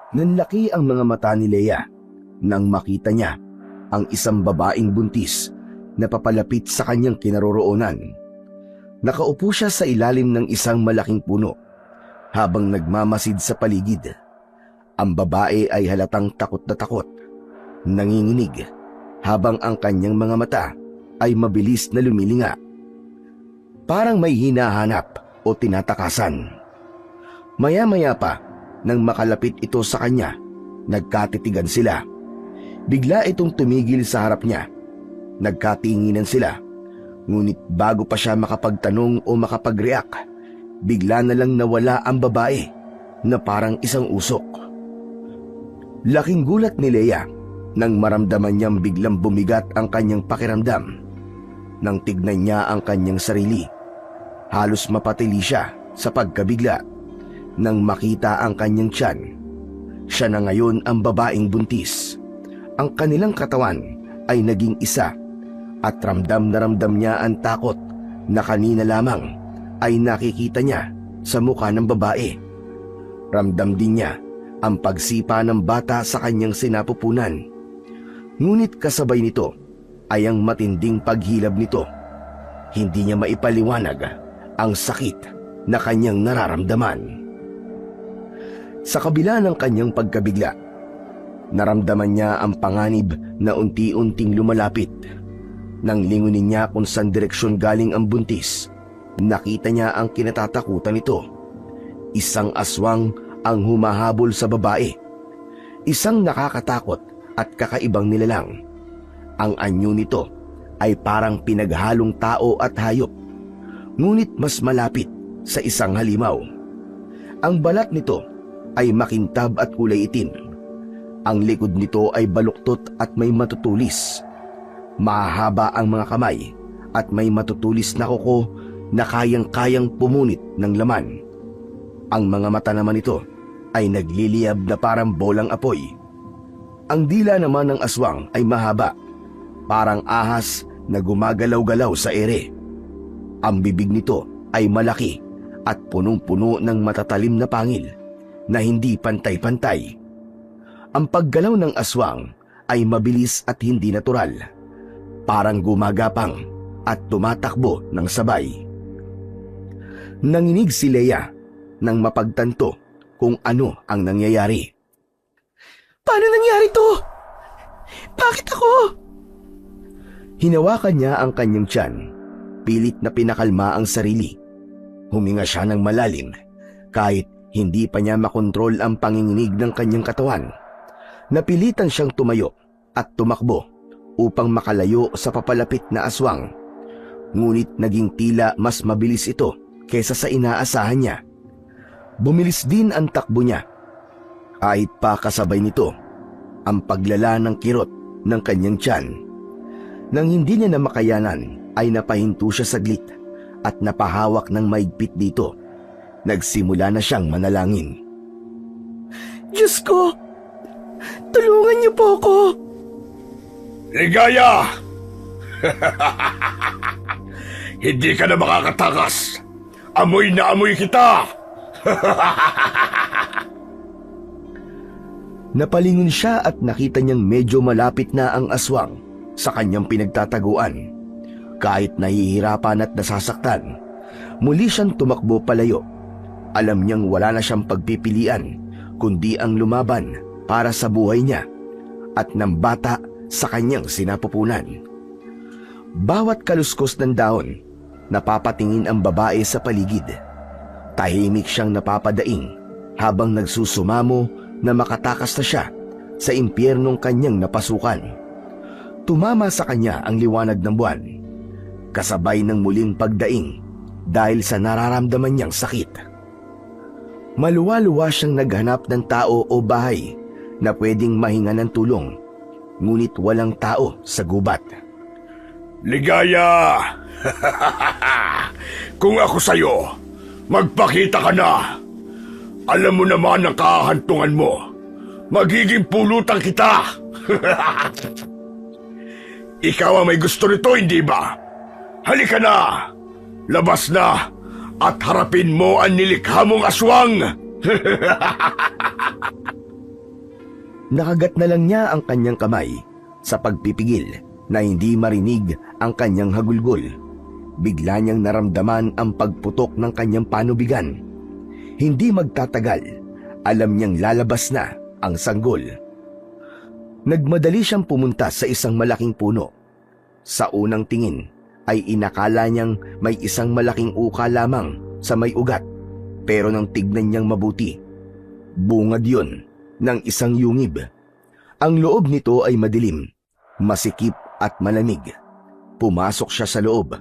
Nanlaki ang mga mata ni Leia nang makita niya ang isang babaeng buntis na papalapit sa kanyang kinaroroonan. Nakaupo siya sa ilalim ng isang malaking puno habang nagmamasid sa paligid. Ang babae ay halatang takot na takot, nanginginig habang ang kanyang mga mata ay mabilis na lumilinga. Parang may hinahanap o tinatakasan. Maya-maya pa, nang makalapit ito sa kanya, nagkatitigan sila. Bigla itong tumigil sa harap niya. Nagkatinginan sila. Ngunit bago pa siya makapagtanong o makapag-react, bigla na lang nawala ang babae na parang isang usok. Laking gulat ni Leia nang maramdaman niyang biglang bumigat ang kanyang pakiramdam. Nang tignan niya ang kanyang sarili, halos mapatili siya sa pagkabigla. Nang makita ang kanyang tiyan, siya na ngayon ang babaeng buntis. Ang kanilang katawan ay naging isa at ramdam na ramdam niya ang takot na kanina lamang ay nakikita niya sa mukha ng babae. Ramdam din niya ang pagsipa ng bata sa kanyang sinapupunan. Ngunit kasabay nito ay ang matinding paghilab nito. Hindi niya maipaliwanag ang sakit na kanyang nararamdaman. Sa kabila ng kanyang pagkabigla, naramdaman niya ang panganib na unti-unting lumalapit. Nang lingunin niya kung saan direksyon galing ang buntis, nakita niya ang kinatatakutan nito. Isang aswang ang humahabol sa babae. Isang nakakatakot at kakaibang nilalang. Ang anyo nito ay parang pinaghalong tao at hayop, ngunit mas malapit sa isang halimaw. Ang balat nito ay makintab at kulay itim. Ang likod nito ay baluktot at may matutulis. Mahahaba ang mga kamay at may matutulis na kuko na kayang-kayang pumunit ng laman. Ang mga mata naman nito ay nagliliyab na parang bolang apoy. Ang dila naman ng aswang ay mahaba, parang ahas na gumagalaw-galaw sa ere. Ang bibig nito ay malaki at punong-puno ng matatalim na pangil na hindi pantay-pantay. Ang paggalaw ng aswang ay mabilis at hindi natural. Parang gumagapang at tumatakbo ng sabay. Nanginig si Leia nang mapagtanto kung ano ang nangyayari. Paano nangyari to? Bakit ako? Hinawakan niya ang kanyang tiyan. Pilit na pinakalma ang sarili. Huminga siya ng malalim kahit hindi pa niya makontrol ang panginginig ng kanyang katawan. Napilitan siyang tumayo at tumakbo upang makalayo sa papalapit na aswang. Ngunit naging tila mas mabilis ito kaysa sa inaasahan niya. Bumilis din ang takbo niya. Kahit pa kasabay nito ang paglala ng kirot ng kanyang tiyan. Nang hindi niya na makayanan ay napahinto siya saglit at napahawak ng maigpit dito. Nagsimula na siyang manalangin. Diyos ko, tulungan niyo po ako. Ligaya! Hindi ka na makakatakas. Amoy na amoy kita! Napalingon siya at nakita niyang medyo malapit na ang aswang sa kanyang pinagtataguan. Kahit nahihirapan at nasasaktan, muli siyang tumakbo palayo. Alam niyang wala na siyang pagpipilian kundi ang lumaban para sa buhay niya at ng bata sa kanyang sinapupunan. Bawat kaluskos ng dahon, napapatingin ang babae sa paligid. Tahimik siyang napapadaing habang nagsusumamo na makatakas na siya sa impyernong kanyang napasukan. Tumama sa kanya ang liwanag ng buwan, kasabay ng muling pagdaing dahil sa nararamdaman niyang sakit. Maluwa-luwa siyang naghanap ng tao o bahay na pwedeng mahinga ng tulong, ngunit walang tao sa gubat. Ligaya! Kung ako sa'yo, magpakita ka na. Alam mo naman ang kahantungan mo. Magiging pulutan kita. Ikaw ang may gusto nito, hindi ba? Halika na! Labas na at harapin mo ang nilikha mong aswang! Nakagat na lang niya ang kanyang kamay sa pagpipigil na hindi marinig ang kanyang hagulgol. Bigla niyang naramdaman ang pagputok ng kanyang panubigan. Hindi magtatagal, alam niyang lalabas na ang sanggol. Nagmadali siyang pumunta sa isang malaking puno. Sa unang tingin ay inakala niyang may isang malaking uka lamang sa may ugat, pero nang tignan niyang mabuti, bungad yun ng isang yungib. Ang loob nito ay madilim, masikip at malamig. Pumasok siya sa loob.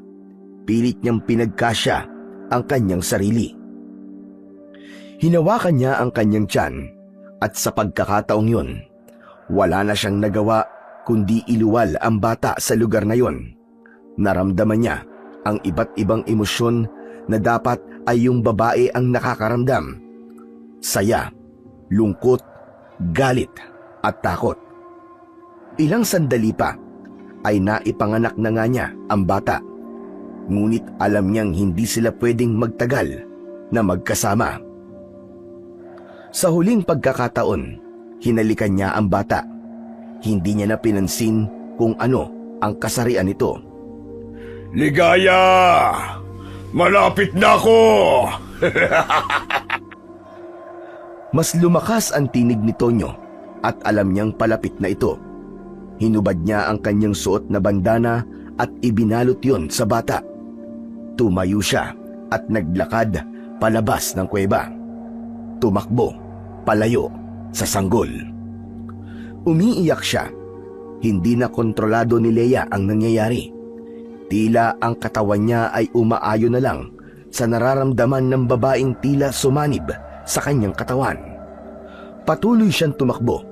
Pilit niyang pinagkasya ang kanyang sarili. Hinawakan niya ang kanyang tiyan at sa pagkakataong yun, wala na siyang nagawa kundi iluwal ang bata sa lugar na yon. Naramdaman niya ang iba't ibang emosyon na dapat ay yung babae ang nakakaramdam. Saya, lungkot, galit at takot. Ilang sandali pa ay naipanganak na nga niya ang bata. Ngunit alam niyang hindi sila pwedeng magtagal na magkasama. Sa huling pagkakataon, hinalikan niya ang bata. Hindi niya na pinansin kung ano ang kasarian nito. Ligaya! Malapit na ako! Mas lumakas ang tinig ni Tonyo at alam niyang palapit na ito. Hinubad niya ang kanyang suot na bandana at ibinalot yon sa bata. Tumayo siya at naglakad palabas ng kuweba. Tumakbo palayo sa sanggol. Umiiyak siya. Hindi na kontrolado ni Leia ang nangyayari. Tila ang katawan niya ay umaayon na lang sa nararamdaman ng babaeng tila sumanib sa kanyang katawan. Patuloy siyang tumakbo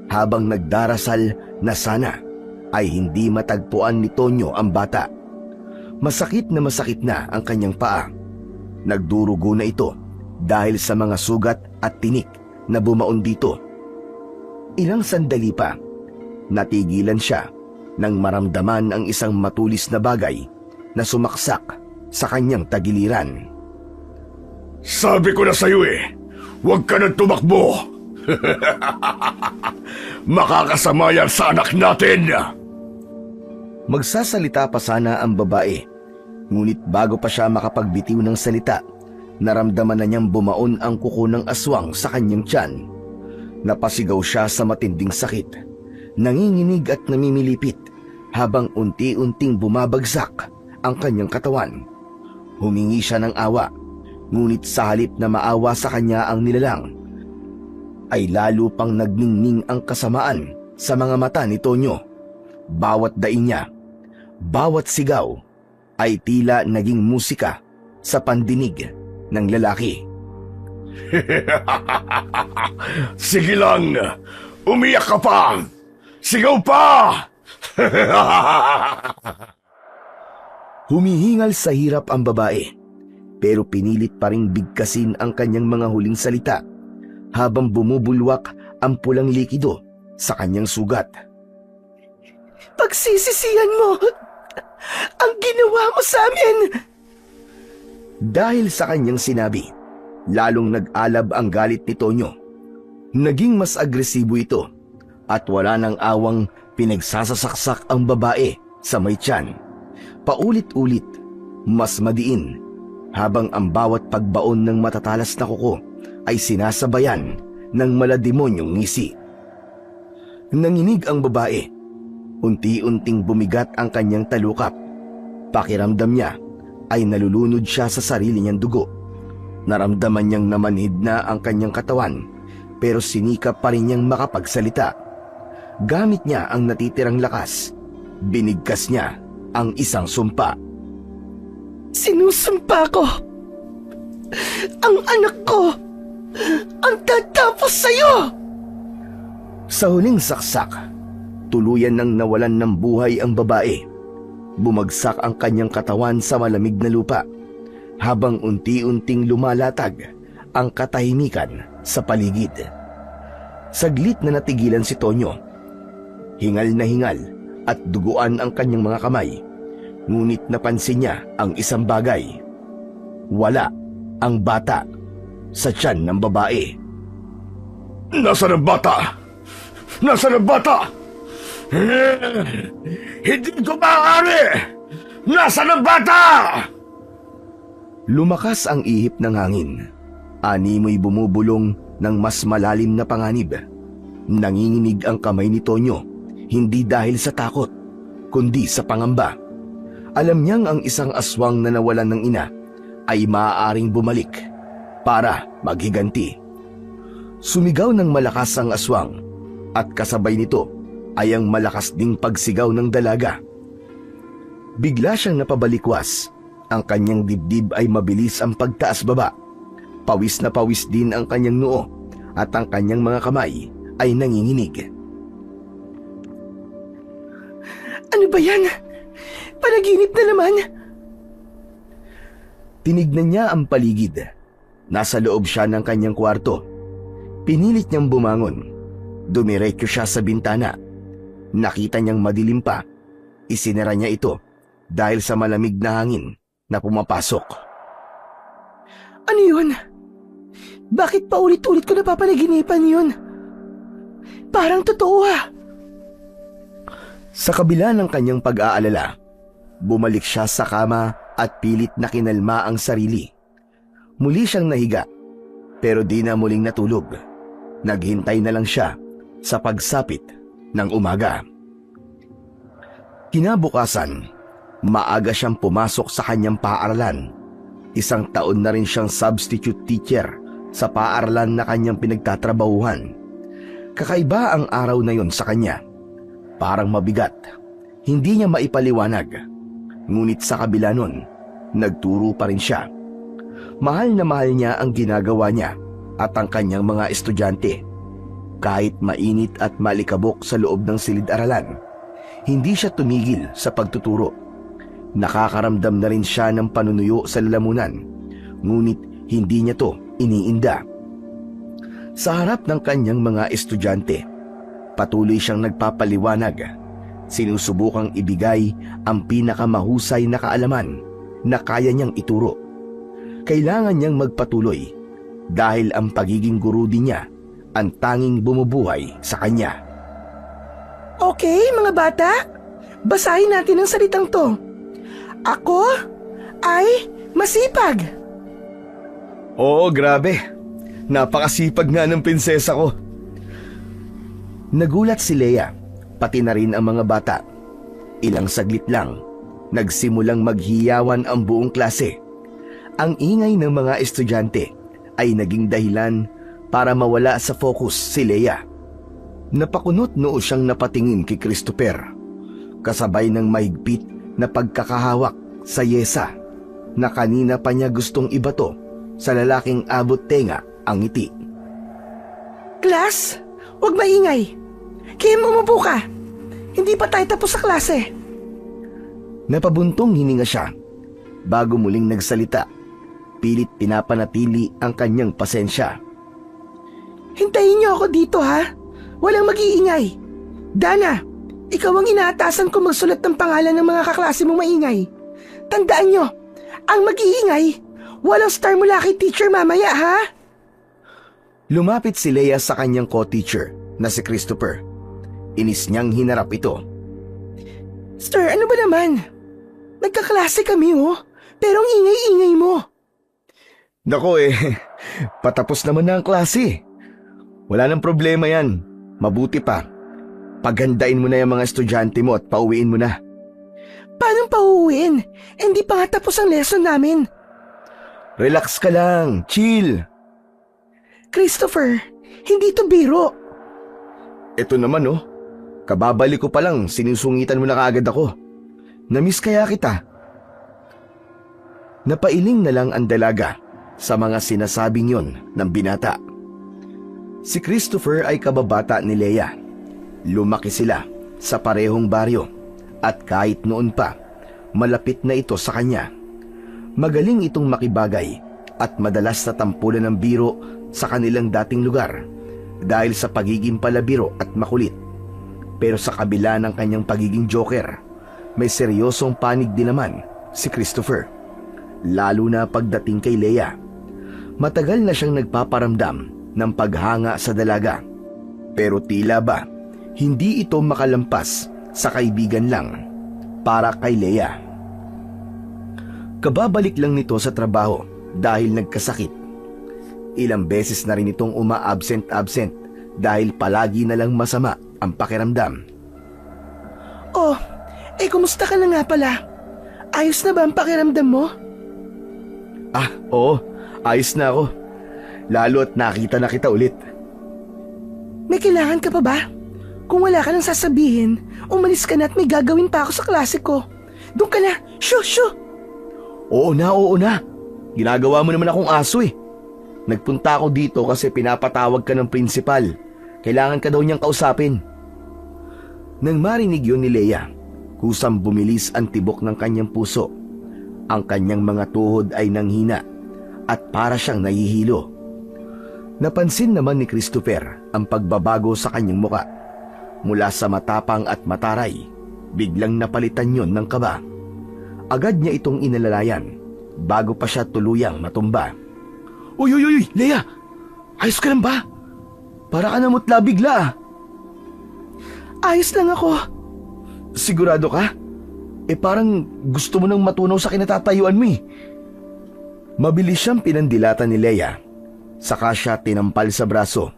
habang nagdarasal na sana ay hindi matagpuan ni Tonyo ang bata. Masakit na ang kanyang paa. Nagdurugo na ito dahil sa mga sugat at tinik na bumaon dito. Ilang sandali pa, natigilan siya nang maramdaman ang isang matulis na bagay na sumaksak sa kanyang tagiliran. Sabi ko na sa'yo huwag ka nang tumakbo. Makakasama yan sa anak natin. Magsasalita pa sana ang babae, ngunit bago pa siya makapagbitiw ng salita, naramdaman na niyang bumaon ang kuko ng aswang sa kanyang tiyan. Napasigaw siya sa matinding sakit, nanginginig at namimilipit habang unti-unting bumabagsak ang kanyang katawan. Humingi siya ng awa, ngunit sa halip na maawa sa kanya ang nilalang, ay lalo pang nagningning ang kasamaan sa mga mata ni Tonyo. Bawat daing niya, bawat sigaw, ay tila naging musika sa pandinig ng lalaki. Sige lang, umiyak ka pa! Sigaw pa! Humihingal sa hirap ang babae, pero pinilit pa ring bigkasin ang kanyang mga huling salita habang bumubulwak ang pulang likido sa kanyang sugat. Pagsisisihan mo ang ginawa mo sa amin! Dahil sa kanyang sinabi, lalong nag-alab ang galit ni Tonyo. Naging mas agresibo ito at wala nang awang pinagsasasaksak ang babae sa may tiyan. Paulit-ulit, mas madiin, habang ang bawat pagbaon ng matatalas na kuko ay sinasabayan ng malademonyong ngisi. Nanginig ang babae. Unti-unting bumigat ang kanyang talukap. Pakiramdam niya ay nalulunod siya sa sarili niyang dugo. Naramdaman niyang namanhid na ang kanyang katawan, pero sinikap pa rin niyang makapagsalita. Gamit niya ang natitirang lakas. Binigkas niya ang isang sumpa. Sinusumpa ko ang anak ko ang tatapos sa'yo! Sa huling saksak, tuluyan nang nawalan ng buhay ang babae. Bumagsak ang kanyang katawan sa malamig na lupa, habang unti-unting lumalatag ang katahimikan sa paligid. Saglit na natigilan si Tonyo. Hingal na hingal at duguan ang kanyang mga kamay. Ngunit napansin niya ang isang bagay. Wala ang bata sa tiyan ng babae. Nasaan ang bata? Nasaan ang bata? Hindi ko maaari! Nasaan ang bata? Lumakas ang ihip ng hangin. Animoy bumubulong ng mas malalim na panganib. Nanginginig ang kamay ni Tonyo, hindi dahil sa takot, kundi sa pangamba. Alam niyang ang isang aswang na nawalan ng ina ay maaaring bumalik para maghiganti. Sumigaw ng malakas ang aswang at kasabay nito ay ang malakas ding pagsigaw ng dalaga. Bigla siyang napabalikwas. Ang kanyang dibdib ay mabilis ang pagtaas-baba. Pawis na pawis din ang kanyang noo at ang kanyang mga kamay ay nanginginig. Ano ba yan? Panaginip na naman. Tinignan niya ang paligid. Nasa loob siya ng kanyang kwarto. Pinilit niyang bumangon. Dumiretso siya sa bintana. Nakita niyang madilim pa. Isinara niya ito dahil sa malamig na hangin na pumapasok. Ano yun? Bakit paulit-ulit ko napapanaginipan yun? Parang totoo Sa kabila ng kanyang pag-aalala, bumalik siya sa kama at pilit na kinalma ang sarili. Muli siyang nahiga, pero di na muling natulog. Naghintay na lang siya sa pagsapit ng umaga. Kinabukasan, maaga siyang pumasok sa kanyang paaralan. 1 taon na rin siyang substitute teacher sa paaralan na kanyang pinagtatrabahuhan. Kakaiba ang araw na yon sa kanya. Parang mabigat. Hindi niya maipaliwanag. Ngunit sa kabila nun, nagturo pa rin siya. Mahal na mahal niya ang ginagawa niya at ang kanyang mga estudyante. Kahit mainit at malikabok sa loob ng silid-aralan, hindi siya tumigil sa pagtuturo. Nakakaramdam na rin siya ng panunuyo sa lalamunan, ngunit hindi niya to iniinda. Sa harap ng kanyang mga estudyante, patuloy siyang nagpapaliwanag. Sinusubukang ibigay ang pinakamahusay na kaalaman na kaya niyang ituro. Kailangan niyang magpatuloy dahil ang pagiging guro din niya ang tanging bumubuhay sa kanya. Okay, mga bata. Basahin natin ang salitang to. Ako ay masipag. Oo, grabe. Napakasipag nga ng prinsesa ko. Nagulat si Leia, pati na rin ang mga bata. Ilang saglit lang, nagsimulang maghiyawan ang buong klase. Ang ingay ng mga estudyante ay naging dahilan para mawala sa focus si Leia. Napakunot noo siyang napatingin kay Christopher, kasabay ng mahigpit na pagkakahawak sa yesa na kanina pa niya gustong ibato sa lalaking abot tenga ang ngiti. Class, huwag maingay. Kim, umupo ka. Hindi pa tayo tapos sa klase. Napabuntong hininga siya bago muling nagsalita. Pilit pinapanatili ang kanyang pasensya. Hintayin niyo ako dito, ha? Walang mag-iingay. Dana, ikaw ang inaatasan ko magsulat ng pangalan ng mga kaklase mong maingay. Tandaan niyo, ang mag-iingay, walang star mula kay teacher mamaya, ha? Lumapit si Leia sa kanyang co-teacher na si Christopher. Inis niyang hinarap ito. Sir, ano ba naman? Nagkaklase kami, pero ang ingay-ingay mo. Nako patapos naman na ang klase. Wala nang problema yan. Mabuti pa, paghandain mo na yung mga estudyante mo at pauwiin mo na. Paano pauwiin? Hindi pa nga tapos ang lesson namin. Relax ka lang, chill. Christopher, hindi to biro. Ito naman kababalik ko pa lang, sinusungitan mo na kaagad ako. Namiss kaya kita. Napailing na lang ang dalaga sa mga sinasabing yon ng binata. Si Christopher ay kababata ni Leia. Lumaki sila sa parehong baryo at kahit noon pa, malapit na ito sa kanya. Magaling itong makibagay at madalas na tampulan ng biro sa kanilang dating lugar dahil sa pagiging palabiro at makulit. Pero sa kabila ng kanyang pagiging joker, may seryosong panig din naman si Christopher. Lalo na pagdating kay Leia. Matagal na siyang nagpaparamdam ng paghanga sa dalaga. Pero tila ba, Hindi ito makalampas sa kaibigan lang para kay Leia. Kababalik lang nito sa trabaho dahil nagkasakit. Ilang beses na rin itong uma-absent dahil palagi na lang masama ang pakiramdam. Oh, kumusta ka na nga pala? Ayos na ba ang pakiramdam mo? Oo, ayos na ako. Lalo at nakita na kita ulit. May kailangan ka pa ba? Kung wala ka nang sasabihin, umalis ka na at may gagawin pa ako sa klase ko. Doon ka na, shoo! Oo na. Ginagawa mo naman akong aso eh. Nagpunta ako dito kasi pinapatawag ka ng principal. Kailangan ka daw niyang kausapin. Nang marinig yun ni Leia, kusang bumilis ang tibok ng kanyang puso. Ang kanyang mga tuhod ay nanghina at para siyang nahihilo. Napansin naman ni Christopher ang pagbabago sa kanyang muka. Mula sa matapang at mataray, biglang napalitan yon ng kaba. Agad niya itong inalalayan bago pa siya tuluyang matumba. Uy, Leia! Ayos ka lang ba? Para ka namutla bigla. Ayos lang ako. Sigurado ka? Parang gusto mo nang matunaw sa kinatatayuan mo eh. Mabilis siyang pinandilatan ni Leia. Saka siya tinampal sa braso.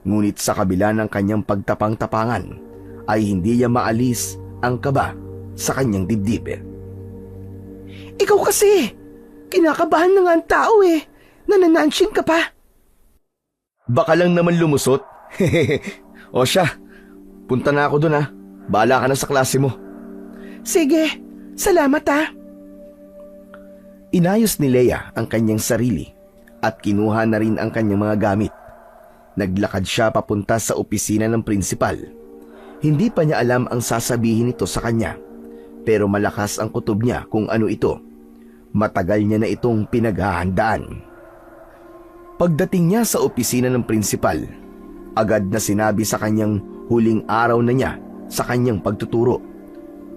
Ngunit sa kabila ng kanyang pagtapang-tapangan ay hindi niya maalis ang kaba sa kanyang dibdib. Ikaw kasi, kinakabahan na nga ang tao eh. Nananansing ka pa. Baka lang naman lumusot. O siya, punta na ako dun ha. Bahala ka na sa klase mo. Sige, salamat ha. Inayos ni Leia ang kanyang sarili at kinuha na rin ang kanyang mga gamit. Naglakad siya papunta sa opisina ng prinsipal. Hindi pa niya alam ang sasabihin nito sa kanya, pero malakas ang kutob niya kung ano ito. Matagal niya na itong pinaghahandaan. Pagdating niya sa opisina ng prinsipal, agad na sinabi sa kanyang huling araw na niya sa kanyang pagtuturo.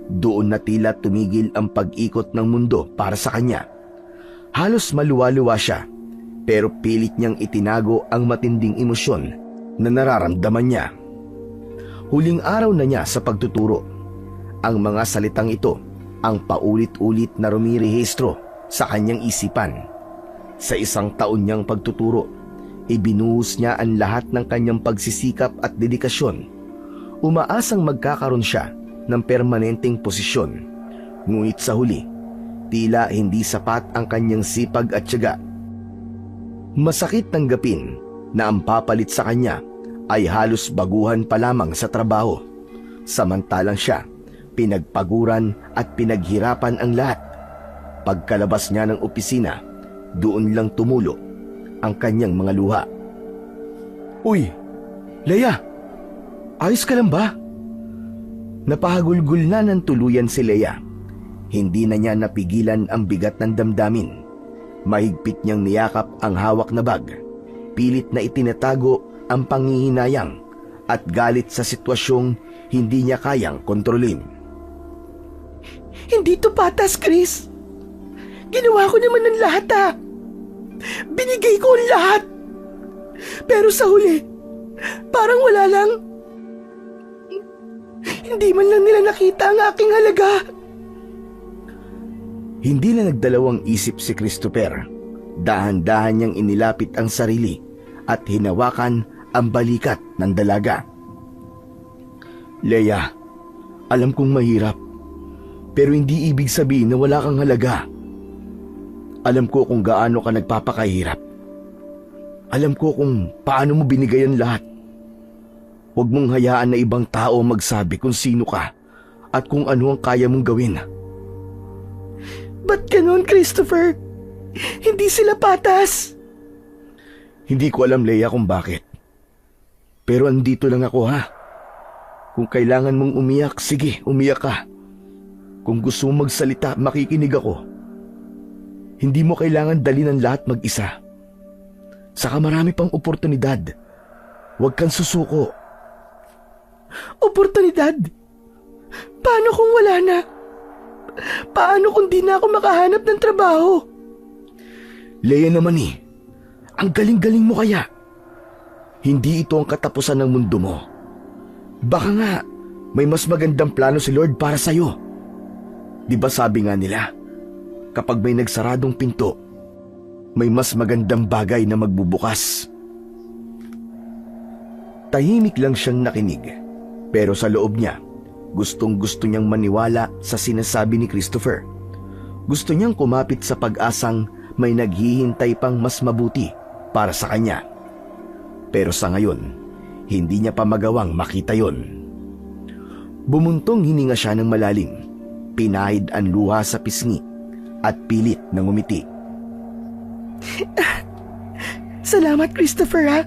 Doon na tila tumigil ang pag-ikot ng mundo para sa kanya. Halos maluwa-luwa siya, pero pilit niyang itinago ang matinding emosyon na nararamdaman niya. Huling araw na niya sa pagtuturo. Ang mga salitang ito ang paulit-ulit na rumirehistro sa kanyang isipan. Sa isang taon niyang pagtuturo, ibinuhos niya ang lahat ng kanyang pagsisikap at dedikasyon. Umaasang magkakaroon siya ng permanenteng posisyon. Ngunit sa huli, tila hindi sapat ang kanyang sipag at tiyaga. Masakit tanggapin na ang papalit sa kanya ay halos baguhan pa lamang sa trabaho. Samantalang siya, pinagpaguran at pinaghirapan ang lahat. Pagkalabas niya ng opisina, doon lang tumulo ang kanyang mga luha. Uy, Leia! Ayos ka lang ba? Napahagulgul na ng tuluyan si Leia. Hindi na niya napigilan ang bigat ng damdamin. Mahigpit niyang niyakap ang hawak na bag. Pilit na itinatago ang panghihinayang at galit sa sitwasyong hindi niya kayang kontrolin. Hindi to patas, Chris. Ginawa ko naman ng lahat ha. Binigay ko ang lahat. Pero sa huli, parang wala lang. Hindi man lang nila nakita ang aking halaga. Hindi na nagdalawang isip si Christopher. Dahan-dahan niyang inilapit ang sarili at hinawakan ang balikat ng dalaga. Leia, alam kong mahirap, pero hindi ibig sabihin na wala kang halaga. Alam ko kung gaano ka nagpapakahirap. Alam ko kung paano mo binigay ang lahat. Huwag mong hayaan na ibang tao magsabi kung sino ka at kung ano ang kaya mong gawin. Ba't ganun, Christopher? Hindi sila patas. Hindi ko alam, Leia, kung bakit. Pero andito lang ako, ha? Kung kailangan mong umiyak, sige, umiyak ka. Kung gusto mong magsalita, makikinig ako. Hindi mo kailangan dalhin ang lahat mag-isa. Saka marami pang oportunidad. Huwag kang susuko. Oportunidad? Paano kung wala na? Paano kung di na ako makahanap ng trabaho? Leia naman ang galing-galing mo kaya. Hindi ito ang katapusan ng mundo mo. Baka nga, may mas magandang plano si Lord para sa'yo. Di ba sabi nga nila, kapag may nagsaradong pinto, may mas magandang bagay na magbubukas. Tahimik lang siyang nakinig, pero sa loob niya, gustong-gusto niyang maniwala sa sinasabi ni Christopher. Gusto niyang kumapit sa pag-asang may naghihintay pang mas mabuti para sa kanya. Pero sa ngayon, hindi niya pa magawang makita yon. Bumuntong hininga siya ng malalim, pinahid ang luha sa pisngi at pilit na ngumiti. Salamat, Christopher, ha?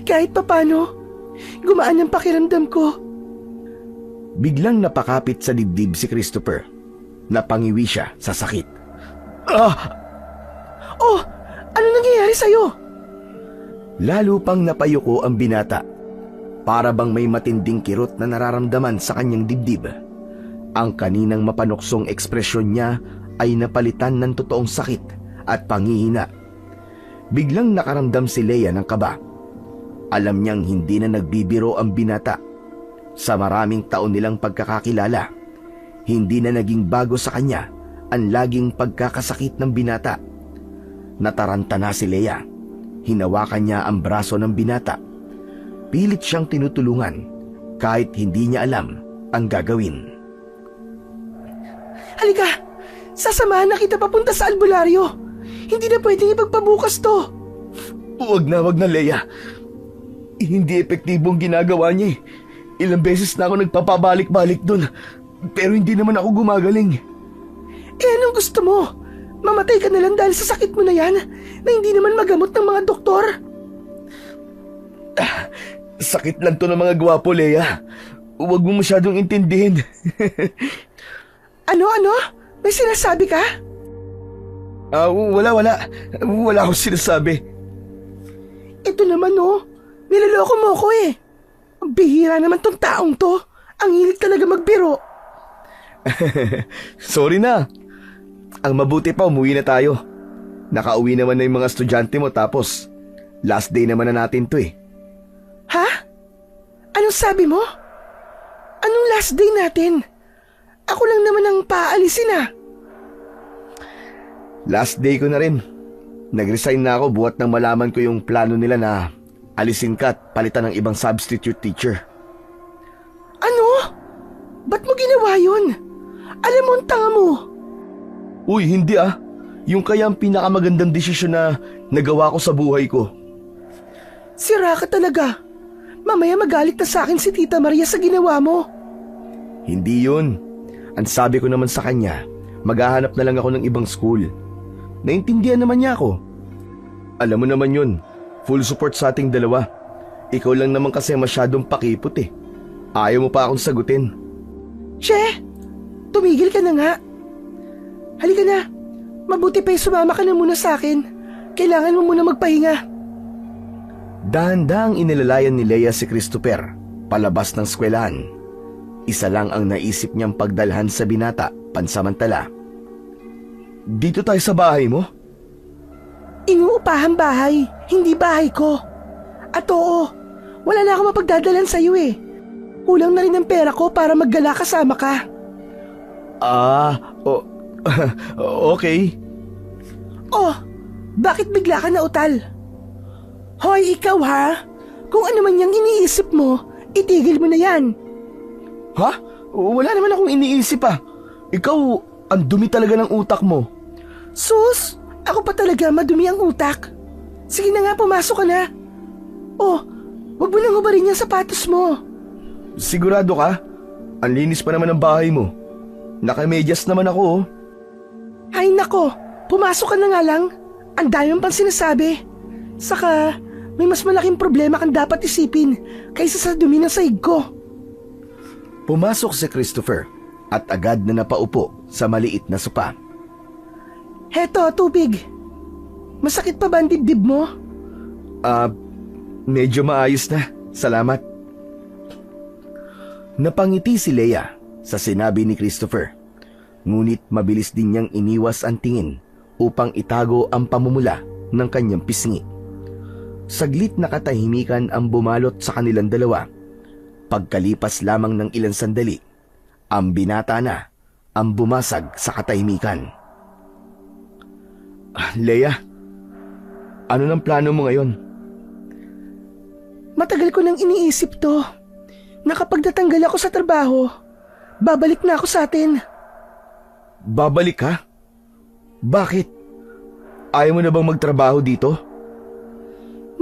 Kahit papano, gumaan ang pakiramdam ko. Biglang napakapit sa dibdib si Christopher. Napangiwi siya sa sakit. Oh, ano nangyayari sa'yo? Lalo pang napayuko ang binata. Para bang may matinding kirot na nararamdaman sa kanyang dibdib. Ang kaninang mapanuksong ekspresyon niya ay napalitan ng totoong sakit at panghihina. Biglang nakaramdam si Leia ng kaba. Alam niyang hindi na nagbibiro ang binata. Sa maraming taon nilang pagkakakilala, hindi na naging bago sa kanya ang laging pagkakasakit ng binata. Nataranta na si Leia. Hinawakan niya ang braso ng binata. Pilit siyang tinutulungan kahit hindi niya alam ang gagawin. Halika, sasamahan na kita papunta sa albularyo. Hindi na pwedeng ipagpabukas to. Wag na, Leia. Hindi epektibong ginagawa niya eh. Ilang beses na ako nagpapabalik-balik dun, pero hindi naman ako gumagaling. Eh anong gusto mo? Mamatay ka na lang dahil sa sakit mo na yan na hindi naman magamot ng mga doktor? Sakit lang to ng mga gwapo, Leia. Huwag mo masyadong intindihin. Ano? May sinasabi ka? Wala. Wala akong sinasabi. Ito naman niloloko mo ko eh. Ang bihira naman tong taong to. Ang hilig talaga magbiro. Sorry na. Ang mabuti pa, umuwi na tayo. Nakauwi naman na yung mga estudyante mo tapos last day naman na natin to eh. Ha? Anong sabi mo? Anong last day natin? Ako lang naman ang paalisin ah. Last day ko na rin. Nag-resign na ako buhat nang malaman ko yung plano nila na alisin ka at palitan ng ibang substitute teacher. Ano? Ba't mo ginawa yun? Alam mo ang tanga mo. Uy, hindi ah. Yung kaya ang pinakamagandang desisyon na nagawa ko sa buhay ko. Sira ka talaga. Mamaya magalit na sa akin si Tita Maria sa ginawa mo. Hindi yun. Ang sabi ko naman sa kanya, maghahanap na lang ako ng ibang school. Naintindihan naman niya ako. Alam mo naman yun, full support sa ating dalawa. Ikaw lang naman kasi masyadong pakipot eh. Ayaw mo pa akong sagutin. Che, tumigil ka na nga. Halika na, mabuti pa sumama ka na muna sa akin. Kailangan mo muna magpahinga. Dahan-dahang inilalayan ni Leia si Christopher palabas ng eskwelahan. Isa lang ang naisip niyang pagdalhan sa binata pansamantala. Dito tayo sa bahay mo? Inuupahang bahay, hindi bahay ko. At oo, wala na ako mapagdadalan sa'yo eh. Kulang na rin ang pera ko para maggala kasama ka. Okay. Oh, bakit bigla ka nautal? Hoy, ikaw ha? Kung ano man yung iniisip mo, itigil mo na yan. Ha? Wala naman akong iniisip ah. Ikaw, ang dumi talaga ng utak mo. Sus, ako pa talaga madumi ang utak. Sige na nga, pumasok ka na. Oh, wag mo nang hubarin yung sapatos mo. Sigurado ka? Ang linis pa naman ng bahay mo. Nakamedyas naman ako oh. Ay nako, pumasok ka na nga lang. Ang dami pang sinasabi. Saka, may mas malaking problema kang dapat isipin kaysa sa dumi ng sahig ko. Pumasok si Christopher at agad na napaupo sa maliit na sopa. Heto, tubig. Masakit pa ba ang dibdib mo? Medyo maayos na. Salamat. Napangiti si Leia sa sinabi ni Christopher. Ngunit mabilis din niyang iniwas ang tingin upang itago ang pamumula ng kanyang pisngi. Saglit na katahimikan ang bumalot sa kanilang dalawa. Pagkalipas lamang ng ilang sandali, ang binata na ang bumasag sa katahimikan. Leia, ano ng plano mo ngayon? Matagal ko nang iniisip to, na kapag natanggal ako sa trabaho, babalik na ako sa atin. Babalik ka? Bakit? Ayaw mo na bang magtrabaho dito?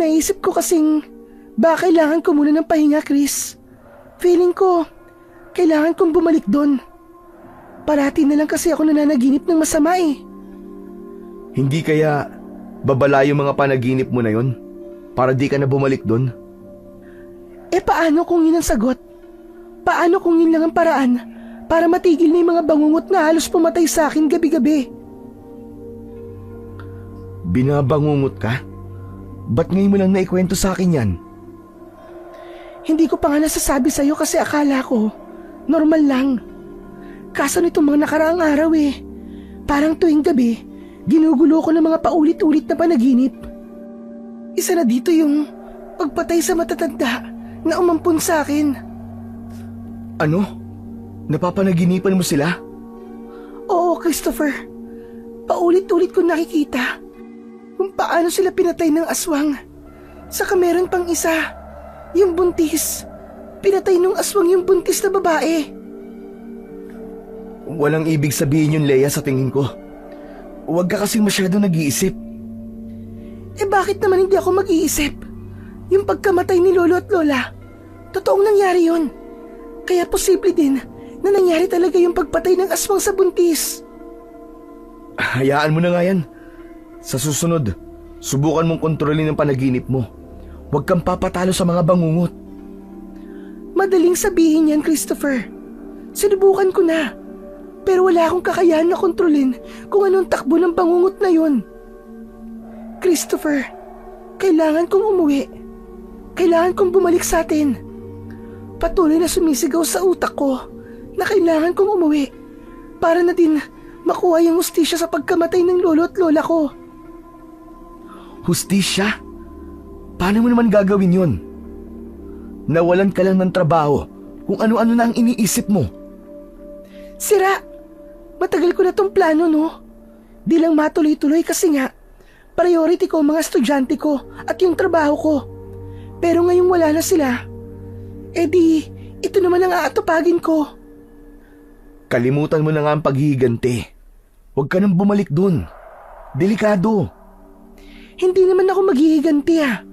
Naisip ko kasing baka kailangan ko muna ng pahinga, Chris. Feeling ko, kailangan kong bumalik doon. Parati na lang kasi ako nananaginip ng masama eh. Hindi kaya babala yung mga panaginip mo na yon para di ka na bumalik doon? Paano kung yun ang sagot? Paano kung yun lang ang paraan para matigil na yung mga bangungot na halos pumatay sa akin gabi-gabi? Binabangungot ka? Ba't ngayon mo lang naikwento sa akin yan? Hindi ko pa nga nasasabi sa'yo kasi akala ko, normal lang. Kaso nitong mga nakaraang araw parang tuwing gabi, ginugulo ko ng mga paulit-ulit na panaginip. Isa na dito yung pagpatay sa matatanda na umampun sa akin. Ano? Napapanaginipan mo sila? Oo, Christopher. Paulit-ulit ko nakikita kung paano sila pinatay ng aswang. Saka meron pang isa, yung buntis. Pinatay ng aswang yung buntis na babae. Walang ibig sabihin yun, Leia, sa tingin ko. Huwag ka kasing masyado nag-iisip. Bakit naman hindi ako mag-iisip? Yung pagkamatay ni Lolo at Lola, totoong nangyari yun. Kaya posible din na nangyari talaga yung pagpatay ng aswang sa buntis. Hayaan mo na nga yan. Sa susunod, subukan mong kontrolin ang panaginip mo. Huwag kang papatalo sa mga bangungot. Madaling sabihin yan, Christopher. Sinubukan ko na. Pero wala akong kakayahan na kontrolin kung anong takbo ng bangungot na yun. Christopher, kailangan kong umuwi. Kailangan kong bumalik sa atin. Patuloy na sumisigaw sa utak ko na kailangan kong umuwi para na din makuha yung hustisya sa pagkamatay ng lolo at lola ko. Hustisya? Paano mo naman gagawin yun? Nawalan ka lang ng trabaho kung ano-ano na ang iniisip mo. Sira! Matagal ko na tong plano, no? Di lang matuloy-tuloy kasi nga, priority ko ang mga estudyante ko at yung trabaho ko. Pero ngayong wala na sila, ito naman ang aatupagin ko. Kalimutan mo na nga ang paghihiganti. Huwag ka nang bumalik dun. Delikado. Hindi naman ako maghihiganti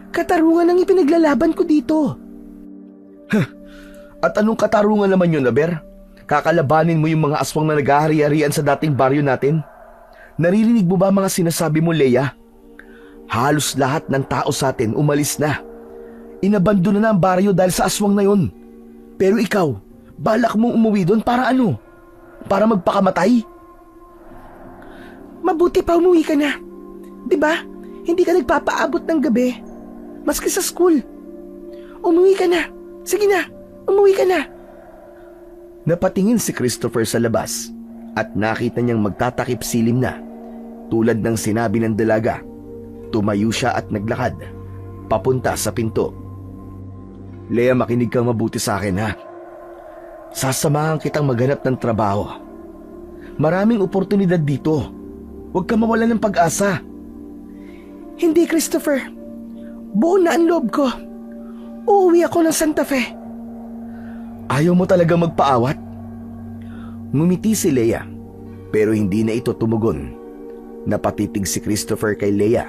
Katarungan ang ipinaglalaban ko dito. At anong katarungan naman yun, Aber? Kakalabanin mo yung mga aswang na naghahari-harian sa dating baryo natin? Naririnig mo ba mga sinasabi mo, Leia? Halos lahat ng tao sa atin umalis na. Inabandona na ang baryo dahil sa aswang na yun. Pero ikaw, balak mong umuwi doon para ano? Para magpakamatay? Mabuti pa umuwi ka na. Diba? Hindi ka nagpapaabot ng gabi. Maski sa school. Umuwi ka na. Sige na, umuwi ka na. Napatingin si Christopher sa labas at nakita niyang magtatakip silim na. Tulad ng sinabi ng dalaga, tumayo siya at naglakad papunta sa pinto. Leia, makinig kang mabuti sa akin ha. Sasamahan kitang maghanap ng trabaho. Maraming oportunidad dito. Huwag ka mawalan ng pag-asa. Hindi, Christopher. Buo na ang loob ko. Uuwi ako ng Santa Fe. Ayaw mo talaga magpaawat? Ngumiti si Leia, pero hindi na ito tumugon. Napatitig si Christopher kay Leia.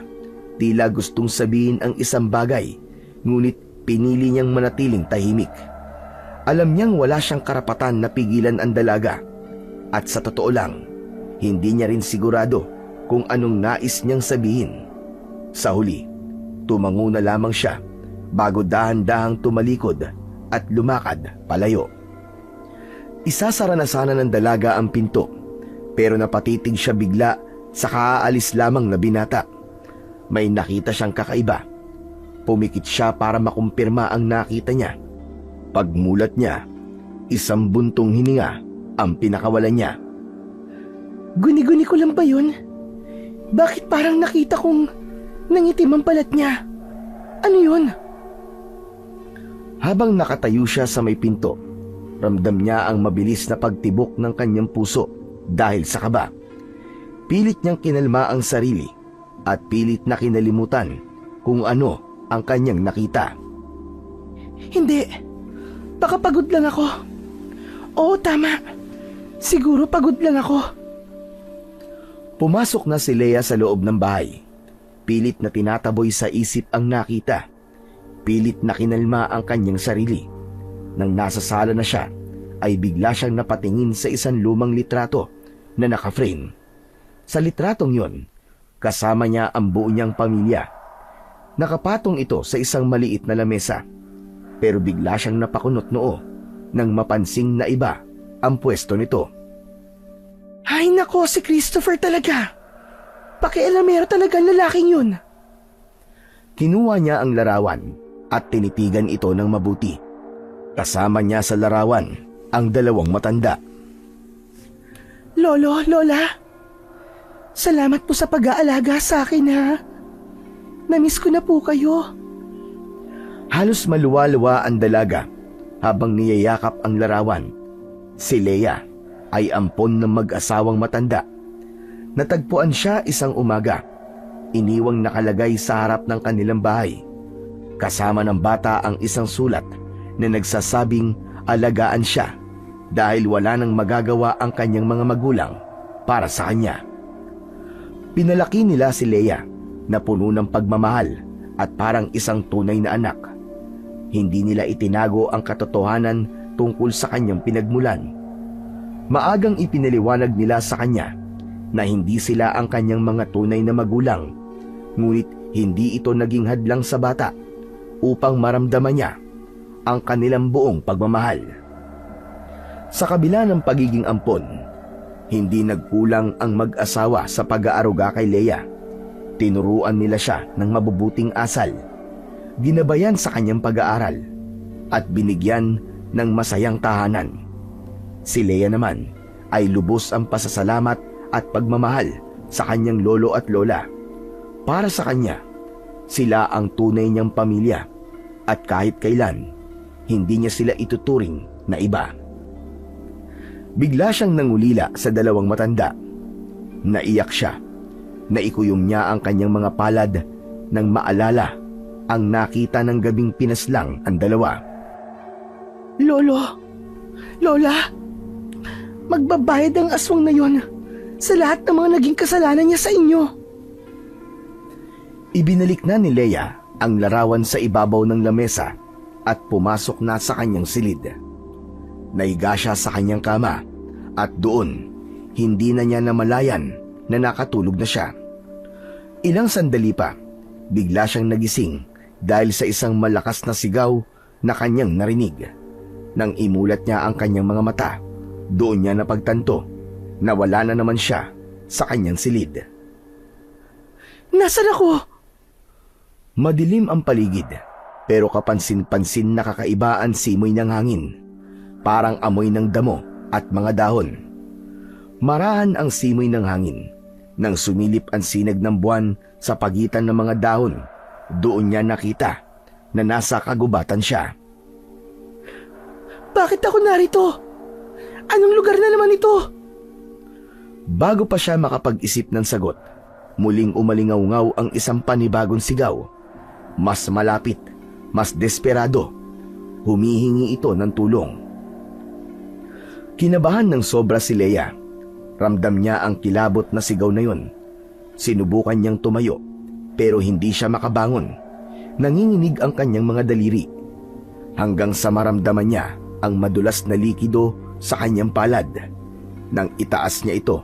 Tila gustong sabihin ang isang bagay, ngunit pinili niyang manatiling tahimik. Alam niyang wala siyang karapatan na pigilan ang dalaga. At sa totoo lang, hindi niya rin sigurado kung anong nais niyang sabihin. Sa huli, tumango na lamang siya bago dahan-dahang tumalikod at lumakad palayo. Isasara na sana ng dalaga ang pinto, pero napatitig siya bigla sa kaaalis lamang na binata. May nakita siyang kakaiba. Pumikit siya para makumpirma ang nakita niya. Pagmulat niya, isang buntong hininga ang pinakawalan niya. Guni-guni ko lang ba yun? Bakit parang nakita kong nangitim ang balat niya? Ano yun? Habang nakatayo siya sa may pinto, ramdam niya ang mabilis na pagtibok ng kanyang puso dahil sa kaba. Pilit niyang kinalma ang sarili at pilit na kinalimutan kung ano ang kanyang nakita. Hindi. Baka pagod lang ako. Oo, tama. Siguro pagod lang ako. Pumasok na si Leia sa loob ng bahay. Pilit na tinataboy sa isip ang nakita. Pilit na kinalma ang kanyang sarili. Nang nasa sala na siya, ay bigla siyang napatingin sa isang lumang litrato na naka-frame. Sa litratong yon, kasama niya ang buo niyang pamilya. Nakapatong ito sa isang maliit na lamesa. Pero bigla siyang napakunot noo nang mapansing na iba ang pwesto nito. Ay nako, si Christopher talaga. Pakialamero talaga ang lalaking yun. Kinuha niya ang larawan at tinitigan ito ng mabuti. Kasama niya sa larawan ang dalawang matanda. Lolo, Lola, salamat po sa pag-aalaga sa akin ha. Namiss ko na po kayo. Halos maluwa-luwa ang dalaga habang niyayakap ang larawan. Si Leia ay ampon ng mag-asawang matanda. Natagpuan siya isang umaga. Iniwang nakalagay sa harap ng kanilang bahay. Kasama ng bata ang isang sulat na nagsasabing alagaan siya dahil wala nang magagawa ang kanyang mga magulang para sa kanya. Pinalaki nila si Leia na puno ng pagmamahal at parang isang tunay na anak. Hindi nila itinago ang katotohanan tungkol sa kanyang pinagmulan. Maagang ipinaliwanag nila sa kanya na hindi sila ang kanyang mga tunay na magulang, ngunit hindi ito naging hadlang sa bata upang maramdaman niya ang kanilang buong pagmamahal. Sa kabila ng pagiging ampon, hindi nagkulang ang mag-asawa sa pag-aaruga kay Leia. Tinuruan nila siya ng mabubuting asal, ginabayan sa kanyang pag-aaral, at binigyan ng masayang tahanan. Si Leia naman ay lubos ang pasasalamat at pagmamahal sa kanyang lolo at lola. Para sa kanya, sila ang tunay niyang pamilya at kahit kailan, hindi niya sila ituturing na iba. Bigla siyang nangulila sa dalawang matanda. Naiyak siya. Naikuyom niya ang kanyang mga palad nang maalala ang nakita ng gabing pinaslang ang dalawa. Lolo, Lola, magbabayad ang aswang na yon sa lahat ng mga naging kasalanan niya sa inyo. Ibinalik na ni Leia ang larawan sa ibabaw ng lamesa at pumasok na sa kanyang silid. Naiga siya sa kanyang kama at doon, hindi na niya namalayan na nakatulog na siya. Ilang sandali pa, bigla siyang nagising dahil sa isang malakas na sigaw na kanyang narinig. Nang imulat niya ang kanyang mga mata, doon niya napagtanto na wala na naman siya sa kanyang silid. Nasaan ako? Madilim ang paligid, pero kapansin-pansin na kakaiba ang simoy ng hangin. Parang amoy ng damo at mga dahon. Marahan ang simoy ng hangin. Nang sumilip ang sinag ng buwan sa pagitan ng mga dahon, doon niya nakita na nasa kagubatan siya. Bakit ako narito? Anong lugar na naman ito? Bago pa siya makapag-isip ng sagot, muling umalingaw-ngaw ang isang panibagong sigaw. Mas malapit, mas desperado. Humihingi ito ng tulong. Kinabahan ng sobra si Leia. Ramdam niya ang kilabot na sigaw na yon. Sinubukan niyang tumayo, pero hindi siya makabangon. Nanginginig ang kanyang mga daliri. Hanggang sa maramdaman niya ang madulas na likido sa kanyang palad. Nang itaas niya ito,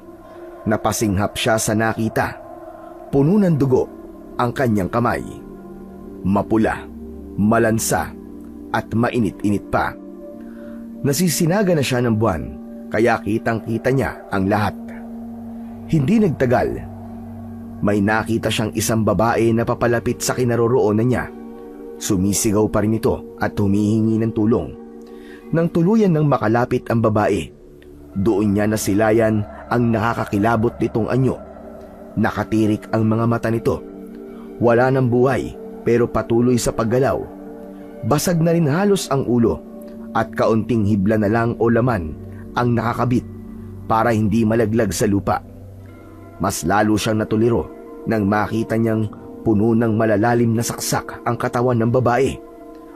napasinghap siya sa nakita. Puno ng dugo ang kanyang kamay. Mapula, malansa, at mainit-init pa. Nasisinaga na siya ng buwan, kaya kitang-kita niya ang lahat. Hindi nagtagal. May nakita siyang isang babae na papalapit sa kinaroroonan niya. Sumisigaw pa rin ito at humihingi ng tulong. Nang tuluyan ng makalapit ang babae, doon niya nasilayan ang nakakakilabot nitong anyo. Nakatirik ang mga mata nito. Wala ng buhay pero patuloy sa paggalaw. Basag na rin halos ang ulo at kaunting hibla na lang o laman ang nakakabit para hindi malaglag sa lupa. Mas lalo siyang natuliro nang makita niyang puno ng malalalim na saksak ang katawan ng babae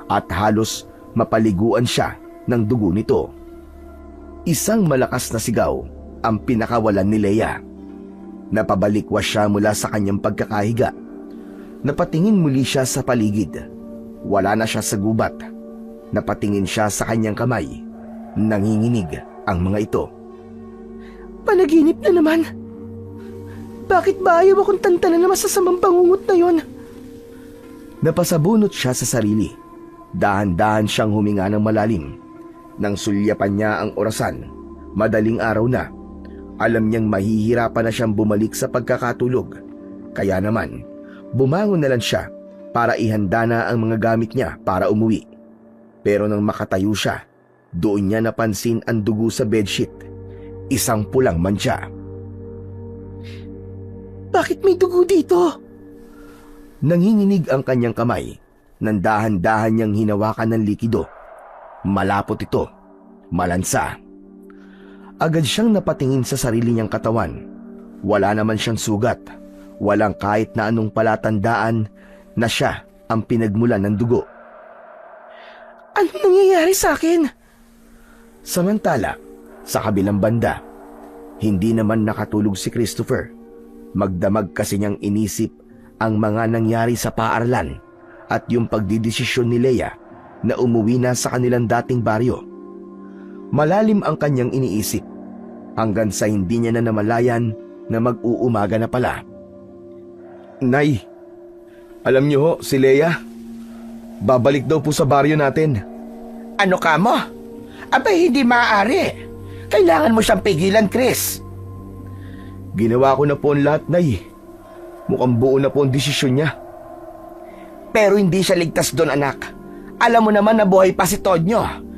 at halos mapaliguan siya ng dugo nito. Isang malakas na sigaw ang pinakawalan ni Leia. Napabalikwas siya mula sa kanyang pagkakahiga. Napatingin muli siya sa paligid. Wala na siya sa gubat. Napatingin siya sa kanyang kamay. Nanginginig ang mga ito. Panaginip na naman. Bakit ba ayaw akong tantanan na masasamang pangungot na yon? Napasabunot siya sa sarili. Dahan-dahan siyang huminga ng malalim. Nang sulyapan niya ang orasan, madaling araw na. Alam niyang mahihirapan na siyang bumalik sa pagkakatulog. Kaya naman, bumangon na lang siya para ihanda na ang mga gamit niya para umuwi. Pero nang makatayo siya, doon niya napansin ang dugo sa bedsheet. Isang pulang mantsa. Bakit may dugo dito? Nanginginig ang kanyang kamay. Nang dahan-dahan niyang hinawakan ng likido. Malapot ito. Malansa. Agad siyang napatingin sa sarili niyang katawan. Wala naman siyang sugat. Walang kahit na anong palatandaan na siya ang pinagmulan ng dugo. Ano nangyayari sa akin? Samantala, sa kabilang banda, hindi naman nakatulog si Christopher. Magdamag kasi niyang inisip ang mga nangyari sa paaralan at yung pagdidesisyon ni Leia na umuwi na sa kanilang dating baryo. Malalim ang kanyang iniisip hanggang sa hindi niya na namalayan na mag-uumaga na pala. Nay, alam niyo ho, si Leia, babalik daw po sa baryo natin. Ano ka mo? Abay, hindi maaari. Kailangan mo siyang pigilan, Chris. Ginawa ko na po ang lahat, Nay. Mukhang buo na po ang desisyon niya. Pero hindi siya ligtas doon, anak. Alam mo naman na buhay pa si Tonyo.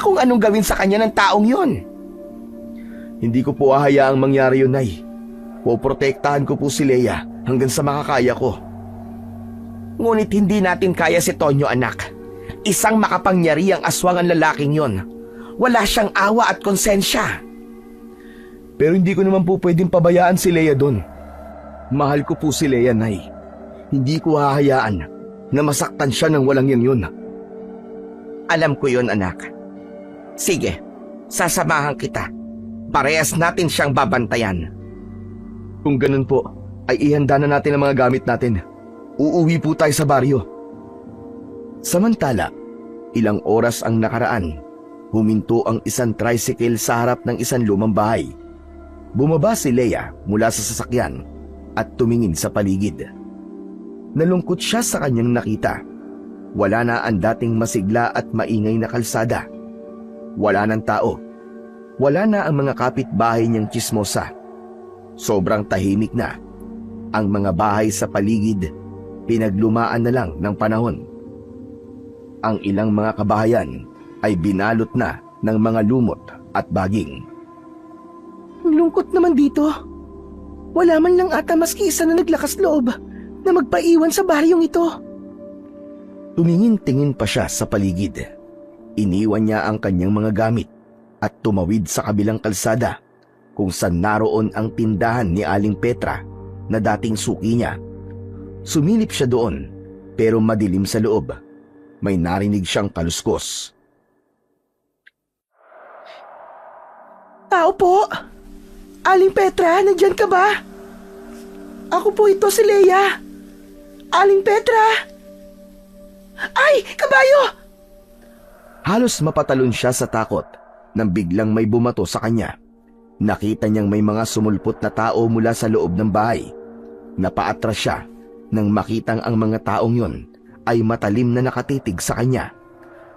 Kung anong gawin sa kanya ng taong yun. Hindi ko po hahayaang mangyari yun, Nay. Poprotektahan ko po si Leia hanggang sa makakaya ko. Ngunit hindi natin kaya si Tonyo, anak. Isang makapangyariang aswang ang lalaking yon. Wala siyang awa at konsensya. Pero hindi ko naman po pwedeng pabayaan si Leia doon. Mahal ko po si Leia, Nay. Hindi ko hahayaan na masaktan siya ng walang yun. Alam ko yon, anak. Sige, sasamahan kita. Parehas natin siyang babantayan. Kung ganun po, ay ihanda na natin ang mga gamit natin. Uuwi po tayo sa baryo. Samantala, ilang oras ang nakaraan. Huminto ang isang tricycle sa harap ng isang lumang bahay. Bumaba si Leia mula sa sasakyan at tumingin sa paligid. Nalungkot siya sa kanyang nakita. Wala na ang dating masigla at maingay na kalsada. Wala ng tao. Wala na ang mga kapitbahay niyang tsismosa. Sobrang tahimik na. Ang mga bahay sa paligid, pinaglumaan na lang ng panahon. Ang ilang mga kabahayan ay binalot na ng mga lumot at baging. Ang lungkot naman dito. Wala man lang ata maski isa na naglakas loob na magpaiwan sa baryong ito. Tumingin-tingin pa siya sa paligid. Iniwan niya ang kanyang mga gamit at tumawid sa kabilang kalsada kung saan naroon ang tindahan ni Aling Petra na dating suki niya. Sumilip siya doon pero madilim sa loob. May narinig siyang kaluskos. Tao po! Aling Petra, nandiyan ka ba? Ako po ito, si Leia. Aling Petra! Ay! Kabayo! Halos mapatalon siya sa takot nang biglang may bumato sa kanya. Nakita niyang may mga sumulpot na tao mula sa loob ng bahay. Napaatras siya nang makitang ang mga taong yon ay matalim na nakatitig sa kanya.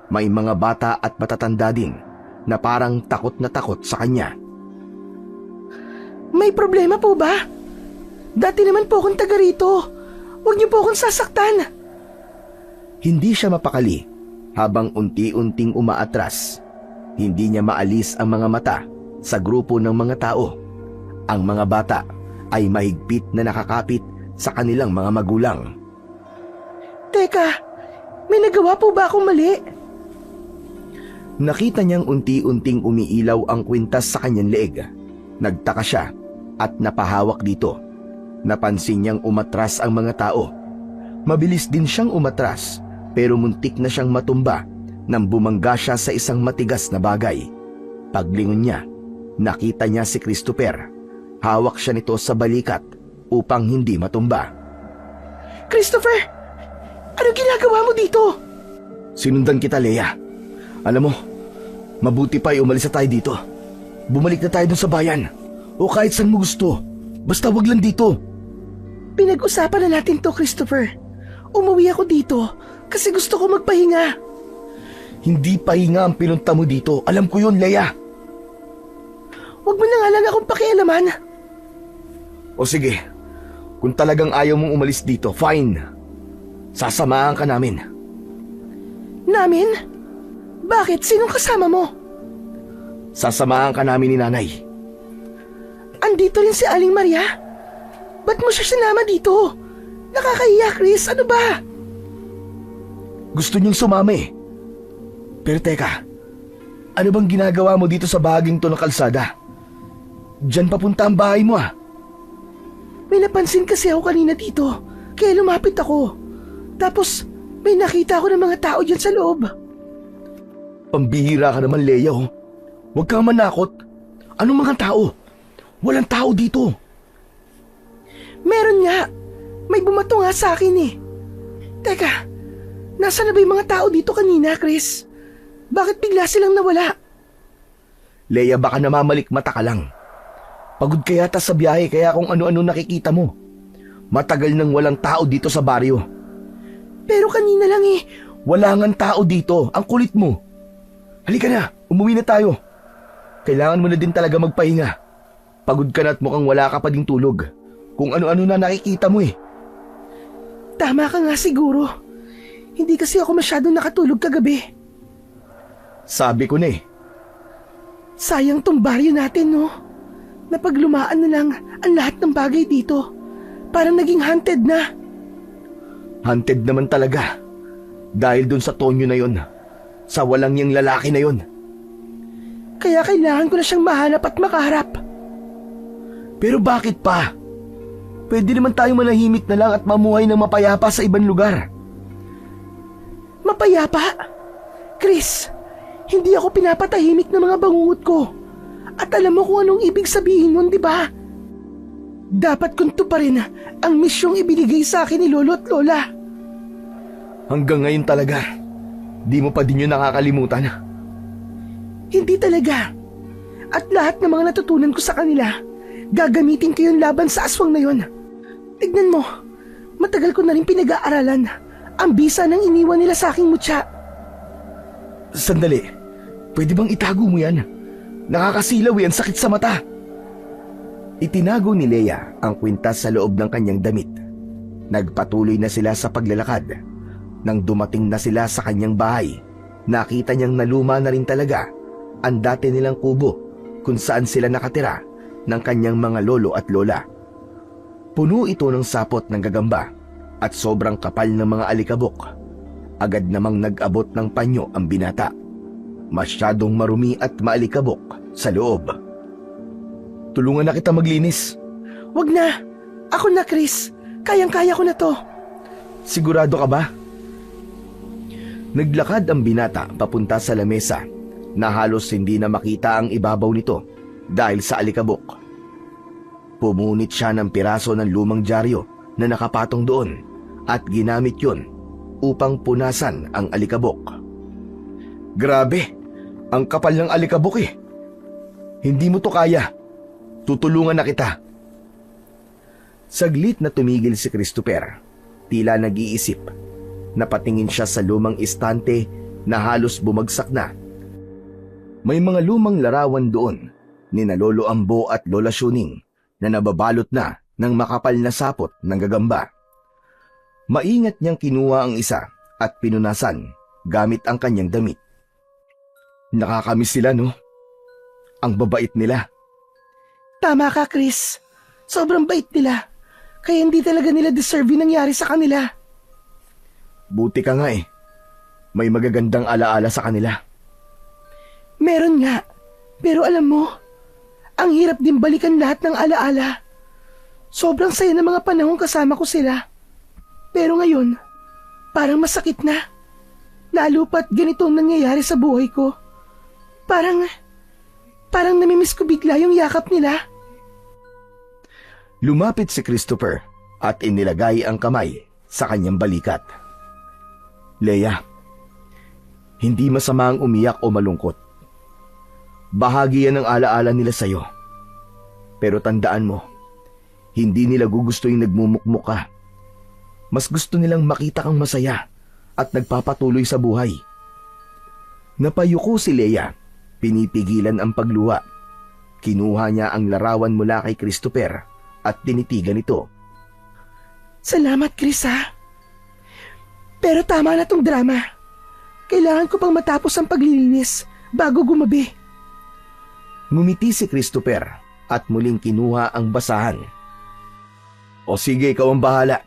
May mga bata at matatanda din na parang takot na takot sa kanya. May problema po ba? Dati naman po akong taga rito. Huwag niyo po akong sasaktan. Hindi siya mapakali habang unti-unting umaatras. Hindi niya maalis ang mga mata sa grupo ng mga tao. Ang mga bata ay mahigpit na nakakapit sa kanilang mga magulang. Teka, May nagawa po ba akong mali? Nakita niyang unti-unting umiilaw ang kwintas sa kanyang leeg. Nagtaka siya at napahawak dito. Napansin niyang umatras ang mga tao. Mabilis din siyang umatras pero muntik na siyang matumba nang bumangga siya sa isang matigas na bagay. Paglingon niya, nakita niya si Christopher. Hawak siya nito sa balikat upang hindi matumba. Christopher! Ano ginagawa mo dito? Sinundan kita, Leia. Alam mo, mabuti pa ay umalis na tayo dito. Bumalik na tayo dun sa bayan. O kahit saan mo gusto. Basta wag lang dito. Pinag-usapan na natin to, Christopher. Umuwi ako dito kasi gusto ko magpahinga. Hindi pahinga ang pinunta mo dito. Alam ko yun, Leia. Huwag mo na nga lang akong pakialaman. O sige, kung talagang ayaw mong umalis dito, fine. Sasamahan ka namin. Namin? Bakit? Sinong kasama mo? Sasamahan ka namin ni Nanay. Andito rin si Aling Maria? Ba't mo siya sinama dito? Nakakahiya, Chris. Ano ba? Gusto niyong sumama eh. Pero teka, ano bang ginagawa mo dito sa bahaging to ng kalsada? Diyan papunta ang bahay mo ah. May napansin kasi ako kanina dito. Kaya lumapit ako. Tapos may nakita ako ng mga tao dyan sa loob. Pambihira ka naman, Leia oh. Huwag kang manakot. Anong mga tao? Walang tao dito. Meron nga. May bumato nga sa akin eh. Teka, nasa na ba yung mga tao dito kanina, Chris? Bakit bigla silang nawala? Leia, baka namamalikmata ka lang. Pagod ka yata sa biyahe kaya kung ano-ano nakikita mo. Matagal nang walang tao dito sa baryo. Pero kanina lang eh. Wala ngang tao dito. Ang kulit mo. Halika na, umuwi na tayo. Kailangan mo na din talaga magpahinga. Pagod ka na at mukhang wala ka pa ding tulog. Kung ano-ano na nakikita mo eh. Tama ka nga siguro. Hindi kasi ako masyadong nakatulog kagabi. Sabi ko na eh. Sayang tong baryo natin, no? Napaglumaan na lang ang lahat ng bagay dito. Parang naging haunted na. Haunted naman talaga. Dahil dun sa Tonyo na yon. Sa walang yang lalaki na yon. Kaya kailangan ko na siyang mahanap at makaharap. Pero bakit pa? Pwede naman tayo manahimik na lang at mamuhay ng mapayapa sa ibang lugar. Mapayapa? Chris, hindi ako pinapatahimik ng mga bangungot ko. At alam mo kung anong ibig sabihin nun, di ba? Dapat kong tuparin ang misyong ibinigay sa akin ni Lolo at Lola. Hanggang ngayon talaga, di mo pa din yun nakakalimutan. Hindi talaga. At lahat ng mga natutunan ko sa kanila, gagamitin ko yun laban sa aswang na yun. Tignan mo, matagal ko na rin pinag-aaralan ang bisa ng iniwan nila sa aking mutya. Sandali, pwede bang itago mo yan? Nakakasilaw yan, sakit sa mata. Itinago ni Leia ang kwintas sa loob ng kanyang damit. Nagpatuloy na sila sa paglalakad. Nang dumating na sila sa kanyang bahay, nakita niyang naluma na rin talaga ang dati nilang kubo kung saan sila nakatira ng kanyang mga lolo at lola. Puno ito ng sapot ng gagamba at sobrang kapal ng mga alikabok. Agad namang nag-abot ng panyo ang binata. Masyadong marumi at maalikabok sa loob. Tulungan na kita maglinis. Wag na. Ako na, Chris. Kayang-kaya ko na to. Sigurado ka ba? Naglakad ang binata papunta sa lamesa na halos hindi na makita ang ibabaw nito dahil sa alikabok. Pumunit siya ng piraso ng lumang dyaryo na nakapatong doon at ginamit yun upang punasan ang alikabok. Grabe, ang kapal ng alikabok eh. Hindi mo to kaya. Tutulungan na kita. Saglit na tumigil si Christopher. Tila nag-iisip. Napatingin siya sa lumang istante na halos bumagsak na. May mga lumang larawan doon ni na Lolo Ambo at Lola Shuning na nababalot na ng makapal na sapot ng gagamba. Maingat niyang kinuha ang isa at pinunasan gamit ang kanyang damit. Nakakamiss sila, no? Ang babait nila. Tama ka, Chris. Sobrang bait nila. Kaya hindi talaga nila deserve yung nangyari sa kanila. Buti ka nga eh. May magagandang alaala sa kanila. Meron nga, pero alam mo, ang hirap din balikan lahat ng alaala. Sobrang saya ng mga panahon kasama ko sila. Pero ngayon, parang masakit na. Lalo pa't ganito ang nangyayari sa buhay ko. Parang namimiss ko bigla yung yakap nila. Lumapit si Christopher at inilagay ang kamay sa kanyang balikat. Leia, hindi masama ang umiyak o malungkot. Bahagi yan ng alaala nila sa'yo. Pero tandaan mo, hindi nila gugusto yung nagmumukmuk ka. Mas gusto nilang makita kang masaya at nagpapatuloy sa buhay. Napayuko si Leia, pinipigilan ang pagluha. Kinuha niya ang larawan mula kay Christopher at tinitigan ito. Salamat, Chris, ha? Pero tama na tong drama. Kailangan ko pang matapos ang paglilinis bago gumabi. Ngumiti si Christopher at muling kinuha ang basahan. O sige, ikaw ang bahala.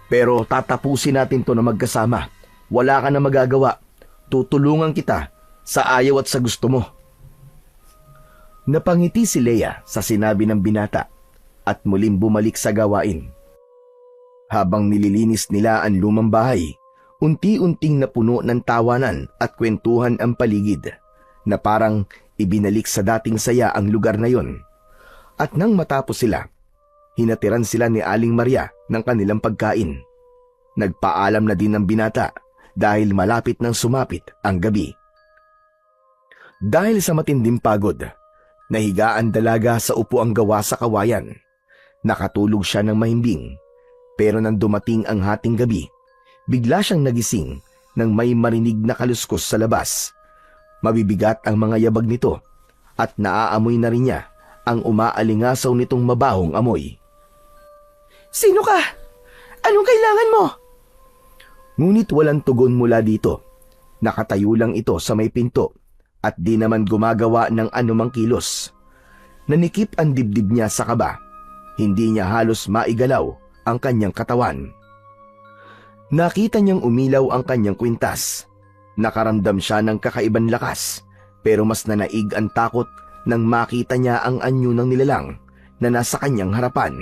Pero tatapusin natin to na magkasama. Wala ka na magagawa. Tutulungan kita sa ayaw at sa gusto mo. Napangiti si Leia sa sinabi ng binata at muling bumalik sa gawain. Habang nililinis nila ang lumang bahay, unti-unting napuno ng tawanan at kwentuhan ang paligid na parang ibinalik sa dating saya ang lugar na yon. At nang matapos sila, hinatiran sila ni Aling Maria ng kanilang pagkain. Nagpaalam na din ng binata dahil malapit nang sumapit ang gabi. Dahil sa matinding pagod, nahigaan dalaga sa upuang gawa sa kawayan. Nakatulog siya ng mahimbing, pero nang dumating ang hating gabi, bigla siyang nagising nang may marinig na kaluskos sa labas. Mabibigat ang mga yabag nito at naaamoy na rin niya ang umaalingasaw nitong mabahong amoy. Sino ka? Anong kailangan mo? Ngunit walang tugon mula dito. Nakatayo lang ito sa may pinto at di naman gumagawa ng anumang kilos. Nanikip ang dibdib niya sa kaba. Hindi niya halos maigalaw ang kanyang katawan. Nakita niyang umilaw ang kanyang kwintas. Nakaramdam siya ng kakaibang lakas, pero mas nanaig ang takot nang makita niya ang anyo ng nilalang na nasa kanyang harapan.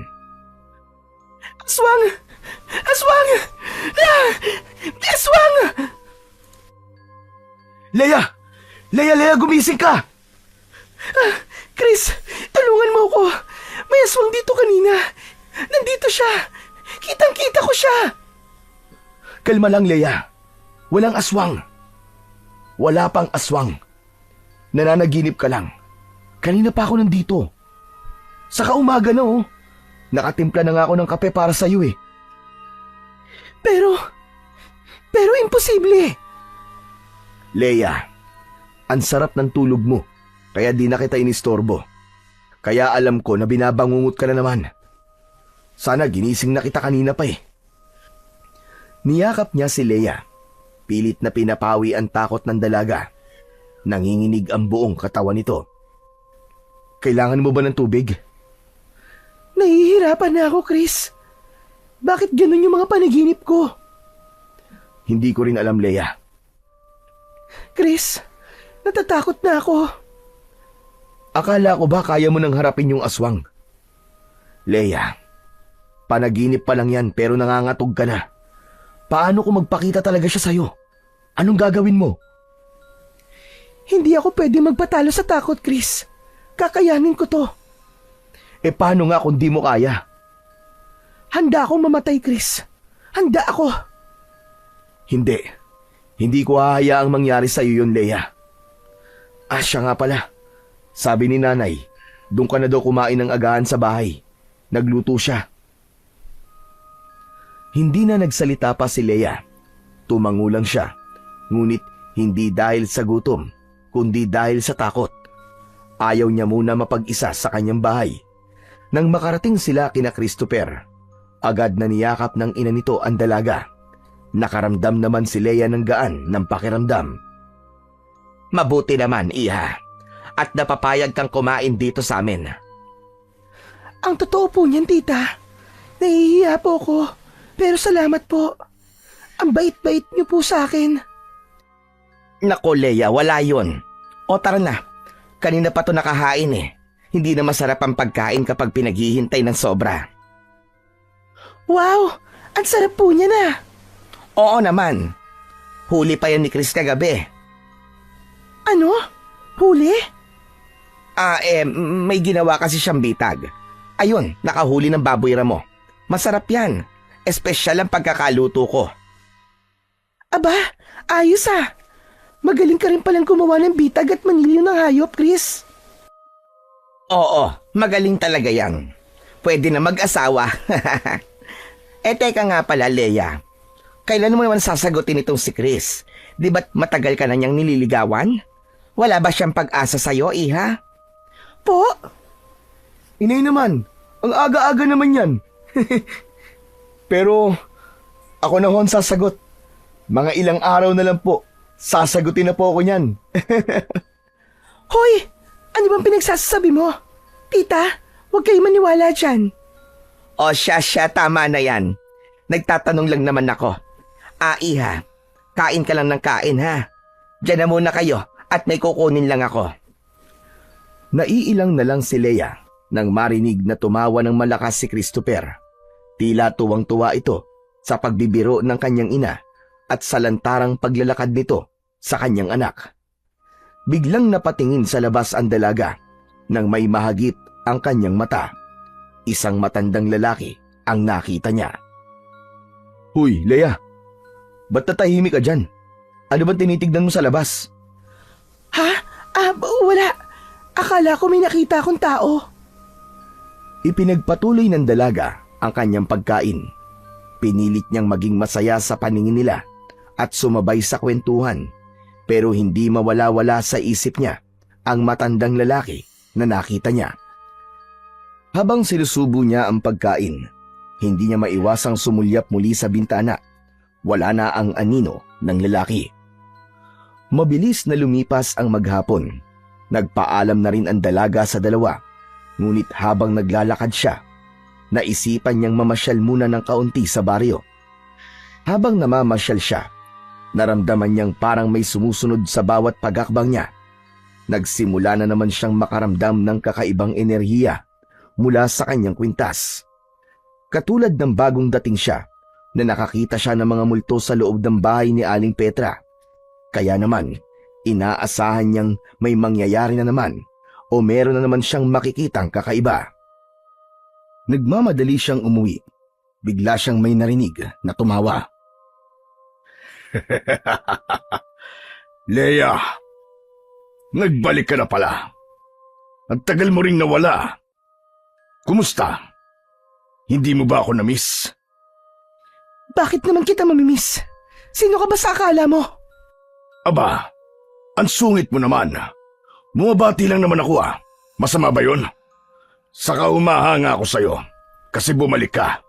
Aswang! Aswang! Ah! Aswang! Leia! Leia, gumising ka! Chris, tulungan mo ko. May aswang dito kanina. Nandito siya. Kitang-kita ko siya. Kalma lang, Leia. Walang aswang. Wala pang aswang. Nananaginip ka lang. Kanina pa ako nandito. Saka umaga na, oh. Nakatimpla na nga ako ng kape para sa'yo, eh. Pero imposible. Leia, ang sarap ng tulog mo, kaya di na kita inistorbo. Kaya alam ko na binabangungot ka na naman. Sana ginising na kita kanina pa, eh. Niyakap niya si Leia. Pilit na pinapawi ang takot ng dalaga. Nanginginig ang buong katawan nito. Kailangan mo ba ng tubig? Nahihirapan na ako, Chris. Bakit ganun yung mga panaginip ko? Hindi ko rin alam, Leia. Chris, natatakot na ako. Akala ko ba kaya mo nang harapin yung aswang? Leia, panaginip pa lang yan pero nangangatog ka na. Paano kung magpakita talaga siya sa'yo? Anong gagawin mo? Hindi ako pwede magpatalo sa takot, Chris. Kakayanin ko to. E paano nga kung di mo kaya? Handa akong mamatay, Chris. Handa ako. Hindi. Hindi ko hahayaang mangyari sa'yo yun, Leia. Siya nga pala. Sabi ni nanay, doon ka na daw kumain ng agahan sa bahay. Nagluto siya. Hindi na nagsalita pa si Leia. Tumango lang siya. Ngunit hindi dahil sa gutom, kundi dahil sa takot. Ayaw niya muna mapag-isa sa kanyang bahay. Nang makarating sila kina Christopher, agad na niyakap ng ina nito ang dalaga. Nakaramdam naman si Leia ng gaan ng pakiramdam. Mabuti naman, iha. At napapayag kang kumain dito sa amin. Ang totoo po niyan, tita. Nahihiya po ko. Pero salamat po. Ang bait-bait niyo po sa akin. Nako, Leia, wala yon. O tara na. Kanina pa to nakahain eh. Hindi na masarap ang pagkain kapag pinaghihintay ng sobra. Wow! Ang sarap po niya na. Oo naman. Huli pa yan ni Chris kagabi. Ano? Huli? May ginawa kasi siyang bitag. Ayun, nakahuli ng baboy ramo. Masarap yan. Espesyal ang pagkakaluto ko. Aba, ayos ah. Magaling ka rin palang gumawa ng bitag at maniliw ng hayop, Chris. Oo, magaling talaga yan. Pwede na mag-asawa. Teka nga pala, Leia. Kailan mo naman sasagutin itong si Chris? Di ba't matagal ka na niyang nililigawan? Wala ba siyang pag-asa sa'yo, iha? Po? Inay naman, ang aga-aga naman yan. Pero, ako na ho ang sasagot. Mga ilang araw na lang po, sasagutin na po ako niyan. Hoy! Ano bang pinagsasabi mo? Tita, huwag kayo maniwala dyan. O siya, tama na yan. Nagtatanong lang naman ako. Iha, kain ka lang ng kain ha. Diyan na muna kayo at may kukunin lang ako. Naiilang na lang si Leia nang marinig na tumawa ng malakas si Christopher. Tila tuwang-tuwa ito sa pagbibiro ng kanyang ina at sa lantarang paglalakad nito sa kanyang anak. Biglang napatingin sa labas ang dalaga nang may mahagip ang kanyang mata. Isang matandang lalaki ang nakita niya. Huy, Leia! Ba't natahimik ka dyan? Ano bang tinitignan mo sa labas? Ha? Wala. Akala ko may nakita akong tao. Ipinagpatuloy ng dalaga ang kanyang pagkain. Pinilit niyang maging masaya sa paningin nila at sumabay sa kwentuhan, pero hindi mawala-wala sa isip niya ang matandang lalaki na nakita niya. Habang sinusubo niya ang pagkain, hindi niya maiwasang sumulyap muli sa bintana. Wala na ang anino ng lalaki. Mabilis na lumipas ang maghapon. Nagpaalam na rin ang dalaga sa dalawa. Ngunit habang naglalakad siya, naisipan niyang mamasyal muna ng kaunti sa baryo. Habang namamasyal siya, naramdaman niyang parang may sumusunod sa bawat pagakbang niya. Nagsimula na naman siyang makaramdam ng kakaibang enerhiya mula sa kanyang kwintas. Katulad ng bagong dating siya, na nakakita siya ng mga multo sa loob ng bahay ni Aling Petra. Kaya naman, inaasahan niyang may mangyayari na naman o meron na naman siyang makikitang kakaiba. Nagmamadali siyang umuwi. Bigla siyang may narinig na tumawa. Leia, nagbalik ka na pala. Ang tagal mo ring nawala. Kumusta? Hindi mo ba ako na-miss? Bakit naman kita mamimiss? Sino ka ba sa akala mo? Aba, ang sungit mo naman. Bumabati lang naman ako . Masama ba yun? Saka umahanga ako sa'yo kasi bumalik ka.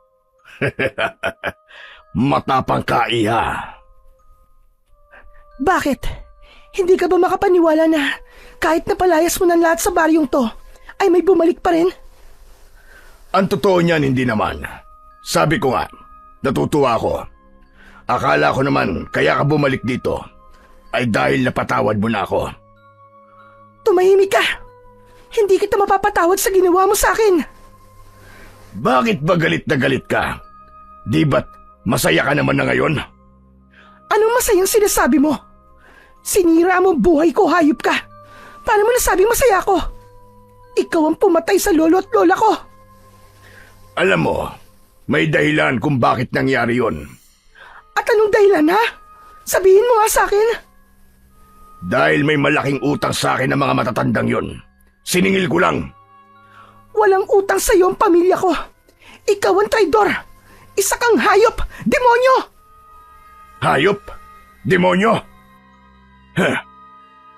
Matapang ka, iha. Bakit? Hindi ka ba makapaniwala na kahit napalayas mo ng lahat sa baryong to, ay may bumalik pa rin? Ang totoo niyan, hindi naman. Sabi ko nga, natutuwa ako. Akala ko naman kaya ka bumalik dito ay dahil napatawad mo na ako. Tumahimik ka! Hindi kita mapapatawad sa ginawa mo sa akin! Bakit ba galit na galit ka? Di ba't masaya ka naman na ngayon? Anong masayang sinasabi mo? Sinira mo buhay ko, hayop ka! Paano mo nasabing masaya ko? Ikaw ang pumatay sa lolo at lola ko! Alam mo, may dahilan kung bakit nangyari yon. At anong dahilan, ha? Sabihin mo nga sa akin. Dahil may malaking utang sa akin ng mga matatandang yon. Siningil ko lang. Walang utang sa iyo ang pamilya ko. Ikaw ang traidor. Isa kang hayop, demonyo! Hayop? Demonyo?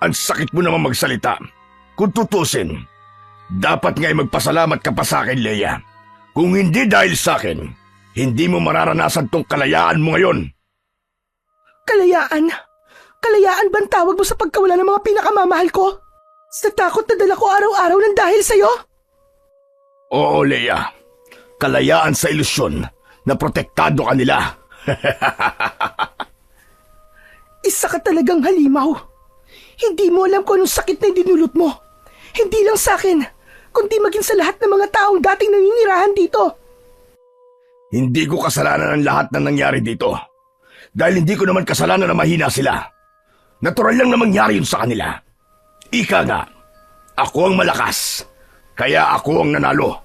Ang sakit mo naman magsalita. Kung tutusin, dapat nga'y magpasalamat ka pa sa akin, Leia. Kung hindi dahil sa akin, hindi mo mararanasan tong kalayaan mo ngayon. Kalayaan? Kalayaan bang tawag mo sa pagkawala ng mga pinakamamahal ko? Sa takot na dala ko araw-araw ng dahil sa'yo? Oo, Leia. Kalayaan sa ilusyon na protektado ka nila. Isa ka talagang halimaw. Hindi mo alam kung anong sakit na dinulot mo. Hindi lang sa akin, kundi maging sa lahat ng mga taong dating naninirahan dito. Hindi ko kasalanan ang lahat na nangyari dito. Dahil hindi ko naman kasalanan na mahina sila. Natural lang na mangyari yun sa kanila. Ika nga, ako ang malakas. Kaya ako ang nanalo.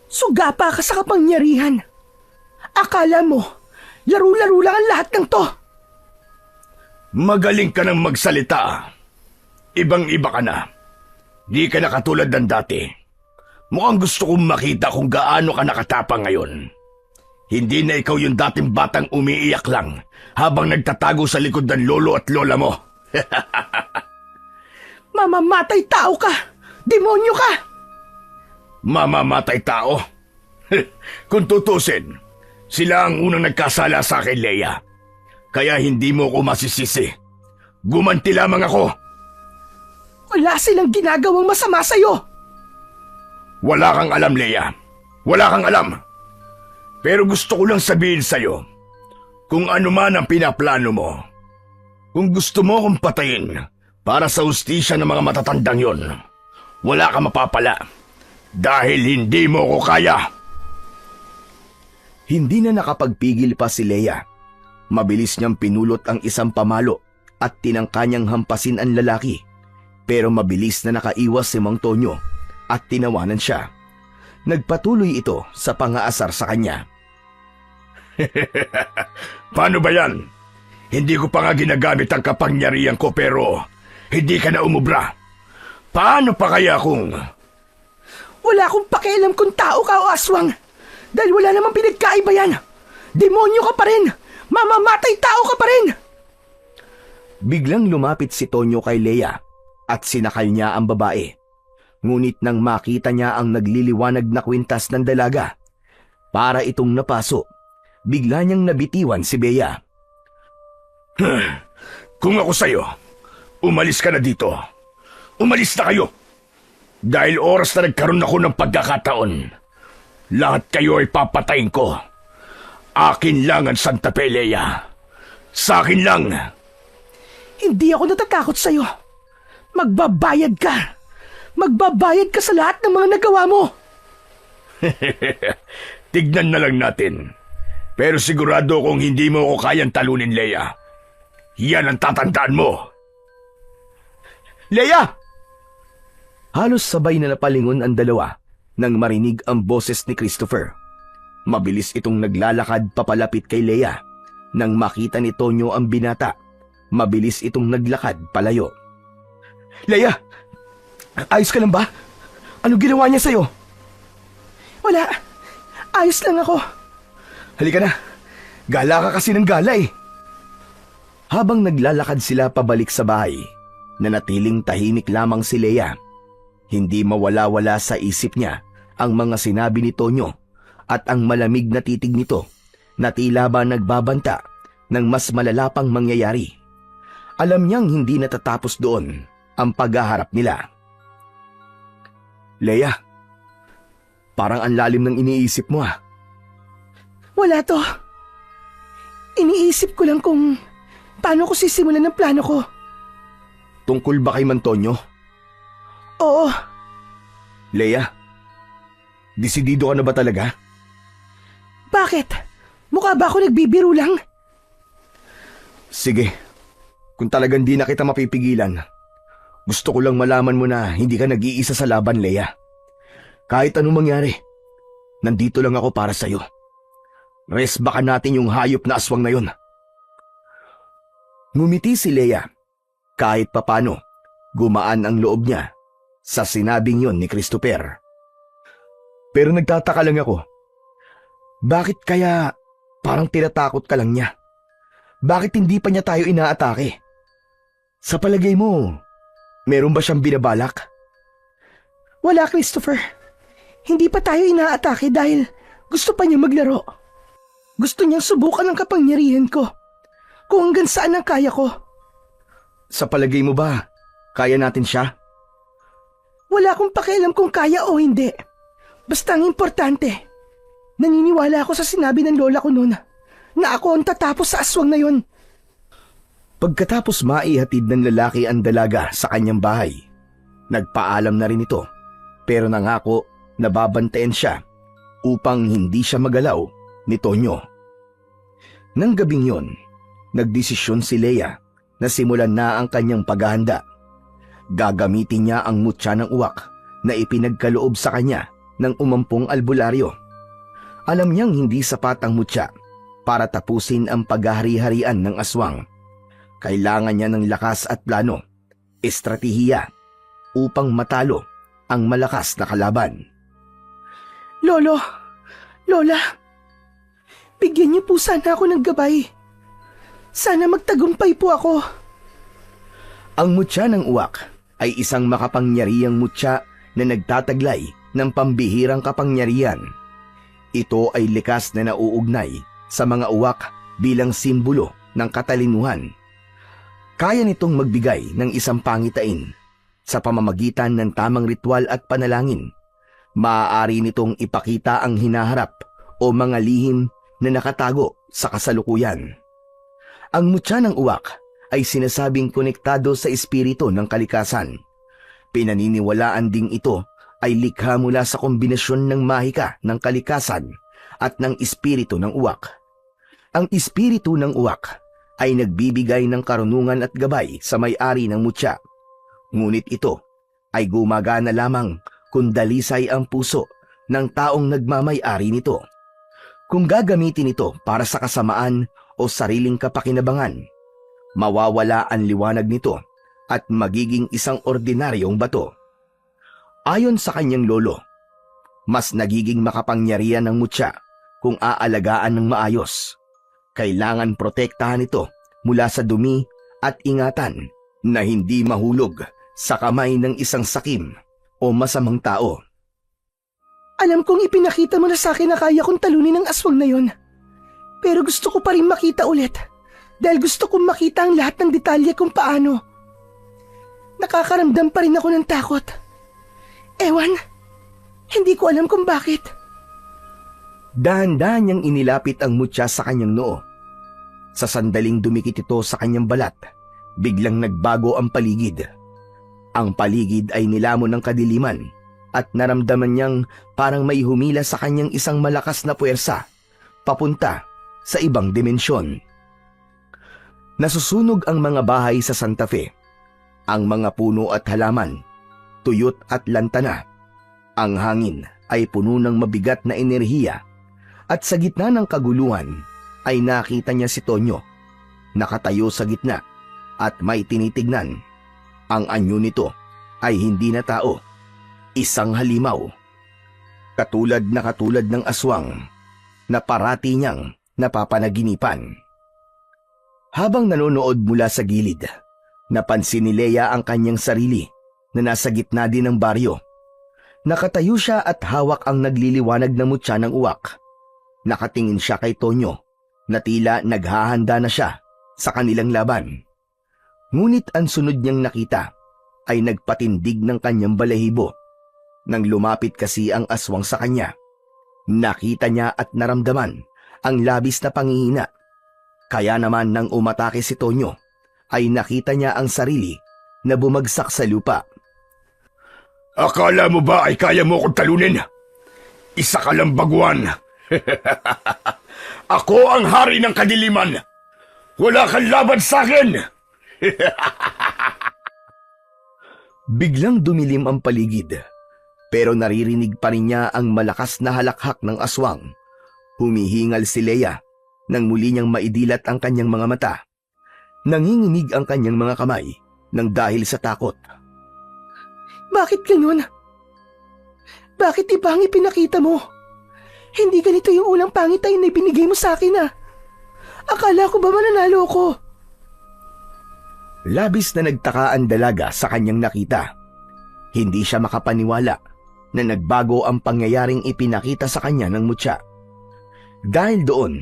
Sugapa ka sa kapangyarihan. Akala mo, laro-laro lang ang lahat ng to. Magaling ka nang magsalita. Ibang-iba ka na. Di ka na katulad ng dati. Mukhang gusto kong makita kung gaano ka nakatapang ngayon. Hindi na ikaw yung dating batang umiiyak lang habang nagtatago sa likod ng lolo at lola mo. Mamamatay tao ka! Demonyo ka! Mamamatay tao? Kung tutusin, sila ang unang nagkasala sa akin, Leia. Kaya hindi mo ko masisisi. Gumanti lamang ako. Wala silang ginagawang masama sa'yo! Wala kang alam, Leia. Wala kang alam. Pero gusto ko lang sabihin sa'yo, kung ano man ang pinaplano mo, kung gusto mo kong patayin para sa hustisya ng mga matatandang yon, wala ka mapapala dahil hindi mo ko kaya. Hindi na nakapagpigil pa si Leia. Mabilis niyang pinulot ang isang pamalo at tinangka niyang hampasin ang lalaki. Pero mabilis na nakaiwas si Mang Tonyo at tinawanan siya. Nagpatuloy ito sa pangaasar sa kanya. Paano ba yan? Hindi ko pa nga ginagamit ang kapangyarihan ko pero hindi ka na umubra. Paano pa kaya kung... Wala akong pakialam kung tao ka o aswang. Dahil wala namang pinagkaiba yan. Demonyo ka pa rin. Mamamatay tao ka pa rin. Biglang lumapit si Tonyo kay Leia at sinakal niya ang babae. Ngunit nang makita niya ang nagliliwanag na kwintas ng dalaga, para itong napaso, bigla niyang nabitiwan si Bea. Kung ako sa'yo, umalis ka na dito. Umalis na kayo. Dahil oras na nagkaroon ako ng pagkakataon, lahat kayo ay papatayin ko. Akin lang ang Santa Fe, Leia. Sa akin lang. Hindi ako natatakot sa'yo. Magbabayad ka. Magbabayad ka sa lahat ng mga nagawa mo. Tignan na lang natin. Pero sigurado kung hindi mo ko kayang talunin, Leia. Yan ang tatandaan mo. Leia! Halos sabay na napalingon ang dalawa nang marinig ang boses ni Christopher. Mabilis itong naglalakad papalapit kay Leia. Nang makita ni Tonyo ang binata, mabilis itong naglakad palayo. Leia! Ayos ka lang ba? Ano ginawa niya sa'yo? Wala. Ayos lang ako. Halika na. Gala ka kasi ng gala eh. Habang naglalakad sila pabalik sa bahay, nanatiling tahimik lamang si Leia. Hindi mawala-wala sa isip niya ang mga sinabi ni Tonyo at ang malamig na titig nito na tila ba nagbabanta ng mas malala pang mangyayari. Alam niyang hindi natatapos doon ang paghaharap nila. Leia, parang ang lalim ng iniisip mo ah. Wala to. Iniisip ko lang kung paano ko sisimulan ang plano ko. Tungkol ba kay Mantonyo? Oo. Leia, desidido ka na ba talaga? Bakit? Mukha ba ako nagbibiro lang? Sige, kung talagang di na kita mapipigilan, gusto ko lang malaman mo na hindi ka nag-iisa sa laban, Leia. Kahit anong mangyari, nandito lang ako para sa'yo. Resbakan natin yung hayop na aswang na yun. Ngumiti si Leia. Kahit papano, gumaan ang loob niya sa sinabing yon ni Christopher. Pero nagtataka lang ako. Bakit kaya parang tinatakot ka lang niya? Bakit hindi pa niya tayo inaatake? Sa palagay mo, meron ba siyang binabalak? Wala, Christopher. Hindi pa tayo inaatake dahil gusto pa niya maglaro. Gusto niyang subukan ang kapangyarihan ko. Kung hanggang saan ang kaya ko. Sa palagay mo ba, kaya natin siya? Wala akong pakialam kung kaya o hindi. Basta ang importante, naniniwala ako sa sinabi ng lola ko noon na ako ang tatapos sa aswang na yon. Pagkatapos maihatid ng lalaki ang dalaga sa kanyang bahay, nagpaalam na rin ito pero nangako na babantayan siya upang hindi siya magalaw ni Tonyo. Nang gabing yon, nagdesisyon si Leia na simulan na ang kanyang paghahanda. Gagamitin niya ang mutya ng uwak na ipinagkaloob sa kanya ng umampong albularyo. Alam niyang hindi sapat ang mutya para tapusin ang paghahari-harian ng aswang. Kailangan niya ng lakas at plano, estratehiya, upang matalo ang malakas na kalaban. Lolo, Lola, bigyan niyo po sana ako ng gabay. Sana magtagumpay po ako. Ang mutya ng uwak ay isang makapangyarihang mutya na nagtataglay ng pambihirang kapangyarihan. Ito ay likas na nauugnay sa mga uwak bilang simbolo ng katalinuhan. Kaya nitong magbigay ng isang pangitain sa pamamagitan ng tamang ritual at panalangin. Maaari nitong ipakita ang hinaharap o mga lihim na nakatago sa kasalukuyan. Ang mutya ng uwak ay sinasabing konektado sa espiritu ng kalikasan. Pinaniniwalaan ding ito ay likha mula sa kombinasyon ng mahika ng kalikasan at ng espiritu ng uwak. Ang espiritu ng uwak ay nagbibigay ng karunungan at gabay sa may-ari ng mutya. Ngunit ito ay gumagana lamang kung dalisay ang puso ng taong nagmamay-ari nito. Kung gagamitin ito para sa kasamaan o sariling kapakinabangan, mawawala ang liwanag nito at magiging isang ordinaryong bato. Ayon sa kanyang lolo, mas nagiging makapangyarihan ng mutya kung aalagaan ng maayos. Kailangan protektahan ito mula sa dumi at ingatan na hindi mahulog sa kamay ng isang sakim o masamang tao. Alam kong ipinakita mo na sa akin na kaya kong talunin ang aswang na yon. Pero gusto ko pa rin makita ulit dahil gusto kong makita ang lahat ng detalye kung paano. Nakakaramdam pa rin ako ng takot. Ewan, hindi ko alam kung bakit. Dahan-dahan niyang inilapit ang mutya sa kanyang noo. Sa sandaling dumikit ito sa kanyang balat, biglang nagbago ang paligid. Ang paligid ay nilamon ng kadiliman at naramdaman niyang parang may humila sa kanyang isang malakas na puwersa, papunta sa ibang dimensyon. Nasusunog ang mga bahay sa Santa Fe. Ang mga puno at halaman, tuyot at lantana. Ang hangin ay puno ng mabigat na enerhiya. At sa gitna ng kaguluhan ay nakita niya si Tonyo, nakatayo sa gitna at may tinitignan. Ang anyo nito ay hindi na tao, isang halimaw. Katulad ng aswang na parati niyang napapanaginipan. Habang nanonood mula sa gilid, napansin ni Leia ang kanyang sarili na nasa gitna din ng baryo. Nakatayo siya at hawak ang nagliliwanag na mutya ng uwak. Nakatingin siya kay Tonyo na tila naghahanda na siya sa kanilang laban. Ngunit ang sunod niyang nakita ay nagpatindig ng kanyang balahibo. Nang lumapit kasi ang aswang sa kanya, nakita niya at naramdaman ang labis na panghihina. Kaya naman nang umatake si Tonyo, ay nakita niya ang sarili na bumagsak sa lupa. Akala mo ba ay kaya mo akong talunin? Isa ka lang baguan. Ako ang hari ng kadiliman. Wala kang laban sa akin. Biglang dumilim ang paligid, pero naririnig pa rin niya ang malakas na halakhak ng aswang. Humihingal si Leia nang muli niyang maidilat ang kanyang mga mata. Nanginginig ang kanyang mga kamay nang dahil sa takot. Bakit ganun? Bakit iba ang ipinakita mo? Hindi ganito yung ulang pangitain na ibinigay mo sa akin Akala ko ba mananalo ko? Labis na nagtaka ang dalaga sa kanyang nakita. Hindi siya makapaniwala na nagbago ang pangyayaring ipinakita sa kanya ng mutya. Dahil doon,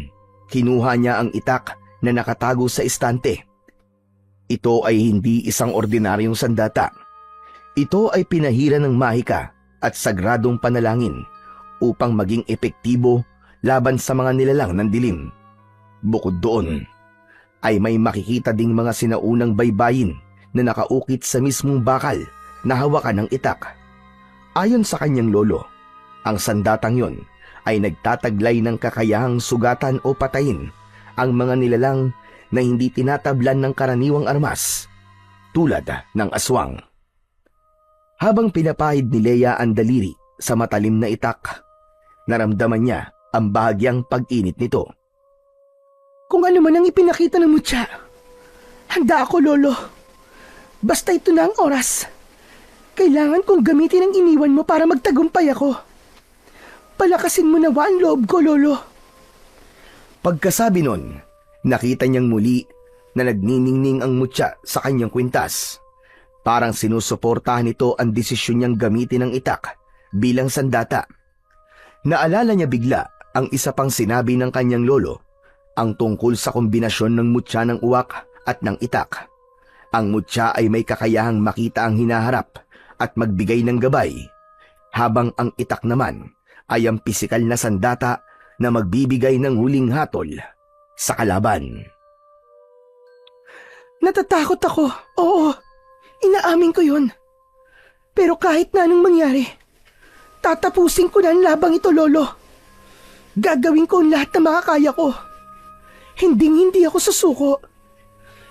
kinuha niya ang itak na nakatago sa istante. Ito ay hindi isang ordinaryong sandata. Ito ay pinahira ng mahika at sagradong panalangin upang maging epektibo laban sa mga nilalang ng dilim. Bukod doon, ay may makikita ding mga sinaunang baybayin na nakaukit sa mismong bakal na hawakan ng itak. Ayon sa kanyang lolo, ang sandatang yon ay nagtataglay ng kakayahang sugatan o patayin ang mga nilalang na hindi tinatablan ng karaniwang armas, tulad ng aswang. Habang pinapahid ni Leia ang daliri sa matalim na itak, naramdaman niya ang bahagyang pag-init nito. Kung ano man ang ipinakita ng mutya, handa ako, Lolo. Basta ito na ang oras. Kailangan kong gamitin ang iniwan mo para magtagumpay ako. Palakasin mo nawa ang loob ko, Lolo. Pagkasabi nun, nakita niyang muli na nagniningning ang mutya sa kanyang kwintas. Parang sinusuportahan nito ang desisyon niyang gamitin ang itak bilang sandata. Naalala niya bigla ang isa pang sinabi ng kanyang lolo, ang tungkol sa kombinasyon ng mutya ng uwak at ng itak. Ang mutya ay may kakayahang makita ang hinaharap at magbigay ng gabay, habang ang itak naman ay ang pisikal na sandata na magbibigay ng huling hatol sa kalaban. Natatakot ako. Oo, inaamin ko yun. Pero kahit na anong mangyari, tatapusin ko na ang labang ito, Lolo. Gagawin ko ang lahat na makakaya ko. Hindi ako susuko.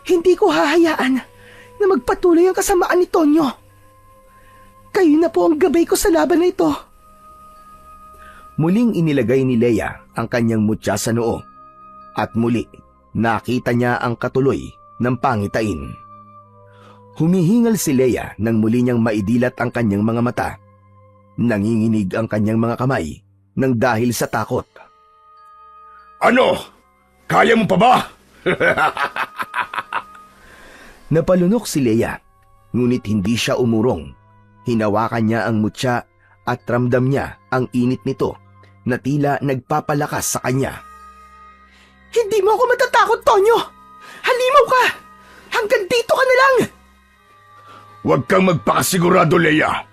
Hindi ko hahayaan na magpatuloy ang kasamaan ni Tonyo. Kayo na po ang gabay ko sa laban na ito. Muling inilagay ni Leia ang kanyang mutya sa noo at muli nakita niya ang katuloy ng pangitain. Humihingal si Leia nang muli niyang maidilat ang kanyang mga mata. Nanginginig ang kanyang mga kamay nang dahil sa takot. Ano? Kaya mo pa ba? Napalunok si Leia, ngunit hindi siya umurong. Hinawakan niya ang mutya at ramdam niya ang init nito na tila nagpapalakas sa kanya. Hindi mo ako matatakot, Tonyo! Halimaw ka! Hanggang dito ka na lang! Huwag kang magpakasigurado, Leia.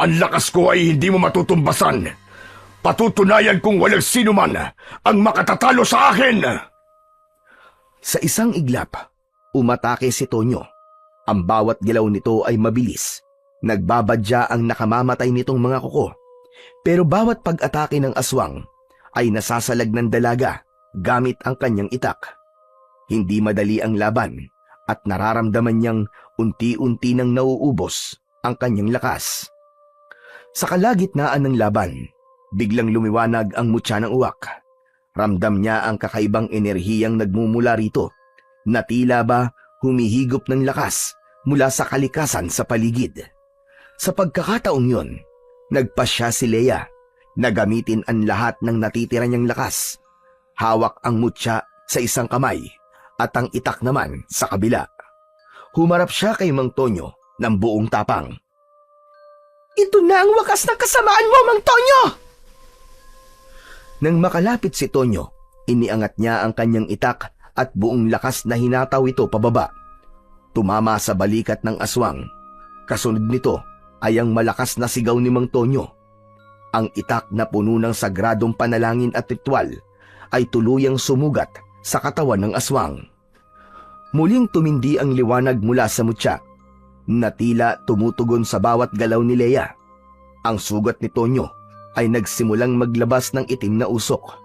Ang lakas ko ay hindi mo matutumbasan. Patutunayan kong walang sino man ang makatatalo sa akin! Sa isang iglap, umatake si Tonyo. Ang bawat galaw nito ay mabilis. Nagbabadya ang nakamamatay nitong mga kuko. Pero bawat pag-atake ng aswang ay nasasalag ng dalaga gamit ang kanyang itak. Hindi madali ang laban at nararamdaman niyang unti-unti nang nauubos ang kanyang lakas. Sa kalagitnaan ng laban, biglang lumiwanag ang mutya ng uwak. Ramdam niya ang kakaibang enerhiyang nagmumula rito na tila ba humihigop ng lakas mula sa kalikasan sa paligid. Sa pagkakataong yun, nagpasya si Leia na gamitin ang lahat ng natitira niyang lakas. Hawak ang mutya sa isang kamay at ang itak naman sa kabila. Humarap siya kay Mang Tonyo ng buong tapang. Ito na ang wakas ng kasamaan mo, Mang Tonyo! Nang makalapit si Tonyo, iniangat niya ang kanyang itak at buong lakas na hinataw ito pababa. Tumama sa balikat ng aswang. Kasunod nito ay ang malakas na sigaw ni Mang Tonyo. Ang itak na puno ng sagradong panalangin at ritual ay tuluyang sumugat sa katawan ng aswang. Muling tumindi ang liwanag mula sa mutya na tila tumutugon sa bawat galaw ni Leia. Ang sugat ni Tonyo ay nagsimulang maglabas ng itim na usok.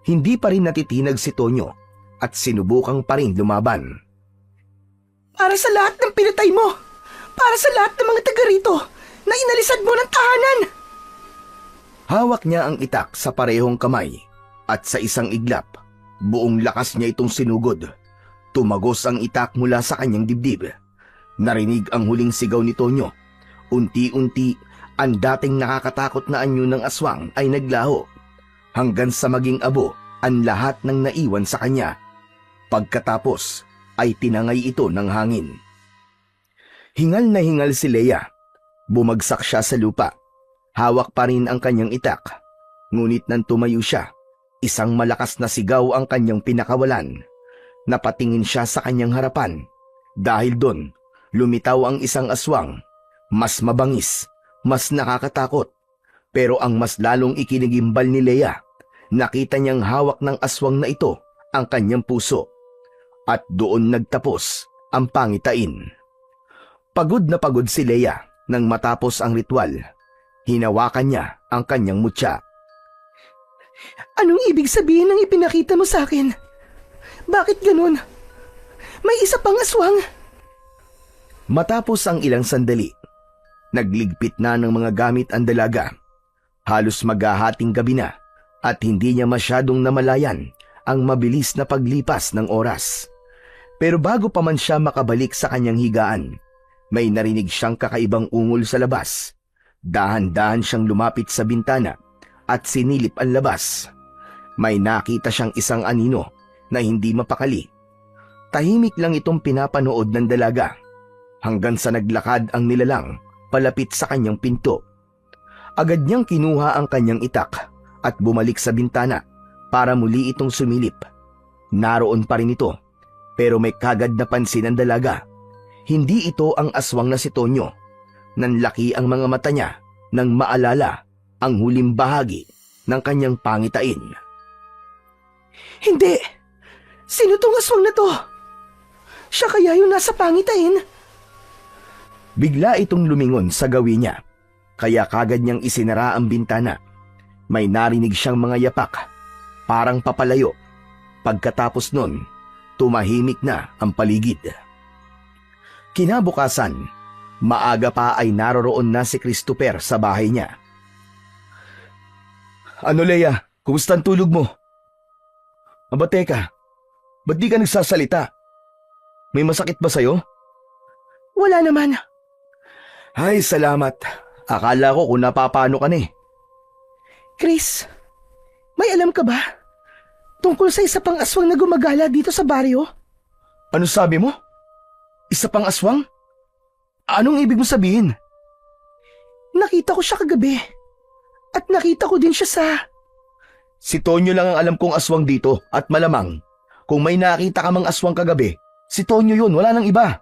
Hindi pa rin natitinag si Tonyo at sinubukang pa rin lumaban. Para sa lahat ng pinatay mo! Para sa lahat ng mga taga rito na inalisan mo ng tahanan! Hawak niya ang itak sa parehong kamay at sa isang iglap, buong lakas niya itong sinugod. Tumagos ang itak mula sa kanyang dibdib. Narinig ang huling sigaw ni Tonyo. Unti-unti, ang dating nakakatakot na anyo ng aswang ay naglaho, hanggang sa maging abo ang lahat ng naiwan sa kanya. Pagkatapos ay tinangay ito ng hangin. Hingal na hingal si Leia. Bumagsak siya sa lupa. Hawak pa rin ang kanyang itak. Ngunit nang tumayo siya, isang malakas na sigaw ang kanyang pinakawalan. Napatingin siya sa kanyang harapan. Dahil doon, lumitaw ang isang aswang. Mas mabangis, mas nakakatakot. Pero ang mas lalong ikinigimbal ni Leia, nakita niyang hawak ng aswang na ito ang kanyang puso at doon nagtapos ang pangitain. Pagod na pagod si Leia nang matapos ang ritual. Hinawakan niya ang kanyang mutya. Anong ibig sabihin ng ipinakita mo sa akin? Bakit ganun? May isa pang aswang. Matapos ang ilang sandali, nagligpit na ng mga gamit ang dalaga. Halos maghahating gabi na at hindi niya masyadong namalayan ang mabilis na paglipas ng oras. Pero bago pa man siya makabalik sa kanyang higaan, may narinig siyang kakaibang ungol sa labas. Dahan-dahan siyang lumapit sa bintana at sinilip ang labas. May nakita siyang isang anino na hindi mapakali. Tahimik lang itong pinapanood ng dalaga hanggang sa naglakad ang nilalang palapit sa kanyang pinto. Agad niyang kinuha ang kanyang itak at bumalik sa bintana para muli itong sumilip. Naroon pa rin ito, pero may kagad na pansin ang dalaga. Hindi ito ang aswang na si Tonyo. Nanlaki ang mga mata niya nang maalala ang huling bahagi ng kanyang pangitain. Hindi! Sino tong aswang na to? Siya kaya yung nasa pangitain? Bigla itong lumingon sa gawin niya, kaya kagad niyang isinara ang bintana. May narinig siyang mga yapak, parang papalayo. Pagkatapos nun, tumahimik na ang paligid. Kinabukasan, maaga pa ay naroroon na si Christopher sa bahay niya. Ano Leia, kumusta ang tulog mo? Aba teka, ba't di ka nagsasalita? May masakit ba sa'yo? Wala naman. Ay, salamat. Akala ko kung napapano ka na eh. Chris, may alam ka ba? Tungkol sa isa pang aswang na gumagala dito sa baryo? Ano sabi mo? Isa pang aswang? Anong ibig mo sabihin? Nakita ko siya kagabi. At nakita ko din siya sa... Si Tonyo lang ang alam kong aswang dito at malamang kung may nakita ka mang aswang kagabi, si Tonyo yun, wala nang iba.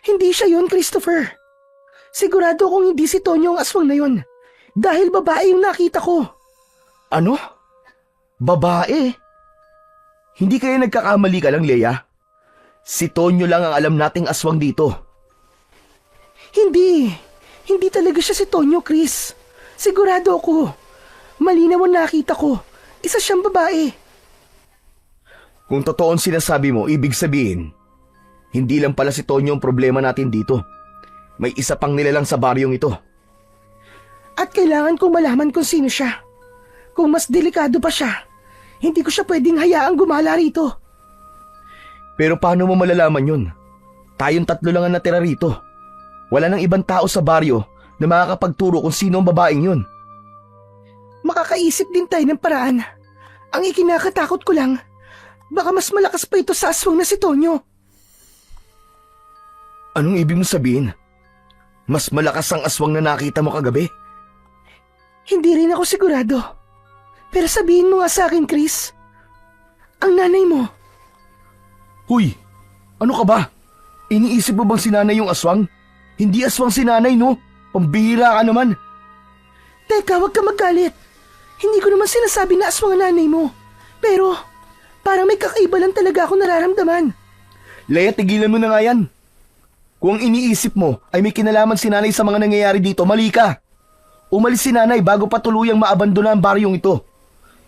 Hindi siya yun, Christopher. Sigurado akong hindi si Tonyo ang aswang na yun. Dahil babae yung nakita ko. Ano? Babae? Hindi kaya nagkakamali ka lang, Leia? Si Tonyo lang ang alam nating aswang dito. Hindi. Hindi talaga siya si Tonyo, Chris. Sigurado ako. Malinaw ang nakita ko. Isa siyang babae. Kung totoo ang sinasabi mo, ibig sabihin, hindi lang pala si Tonyo ang problema natin dito. May isa pang nilalang sa baryong ito. At kailangan kong malaman kung sino siya. Kung mas delikado pa siya, hindi ko siya pwedeng hayaang gumala rito. Pero paano mo malalaman yun? Tayong 3 lang ang natira rito. Wala nang ibang tao sa baryo na makakapagturo kung sino ang babaeng yun. Makakaisip din tayo ng paraan. Ang ikinakatakot ko lang, baka mas malakas pa ito sa aswang na si Tonyo. Anong ibig mo sabihin? Mas malakas ang aswang na nakita mo kagabi? Hindi rin ako sigurado. Pero sabihin mo nga sa akin, Chris. Ang nanay mo. Huy, ano ka ba? Iniisip mo bang si nanay yung aswang? Hindi aswang si nanay, no? Pambihira ka naman. Teka, wag ka magalit. Hindi ko naman sinasabi na aswang ang nanay mo. Pero, parang may kakaiba lang talaga ako nararamdaman. Leia, tigilan mo na nga yan. Kung ang iniisip mo ay may kinalaman si nanay sa mga nangyayari dito, mali ka. Umalis si nanay bago pa tuluyang maabandona ang baryong ito.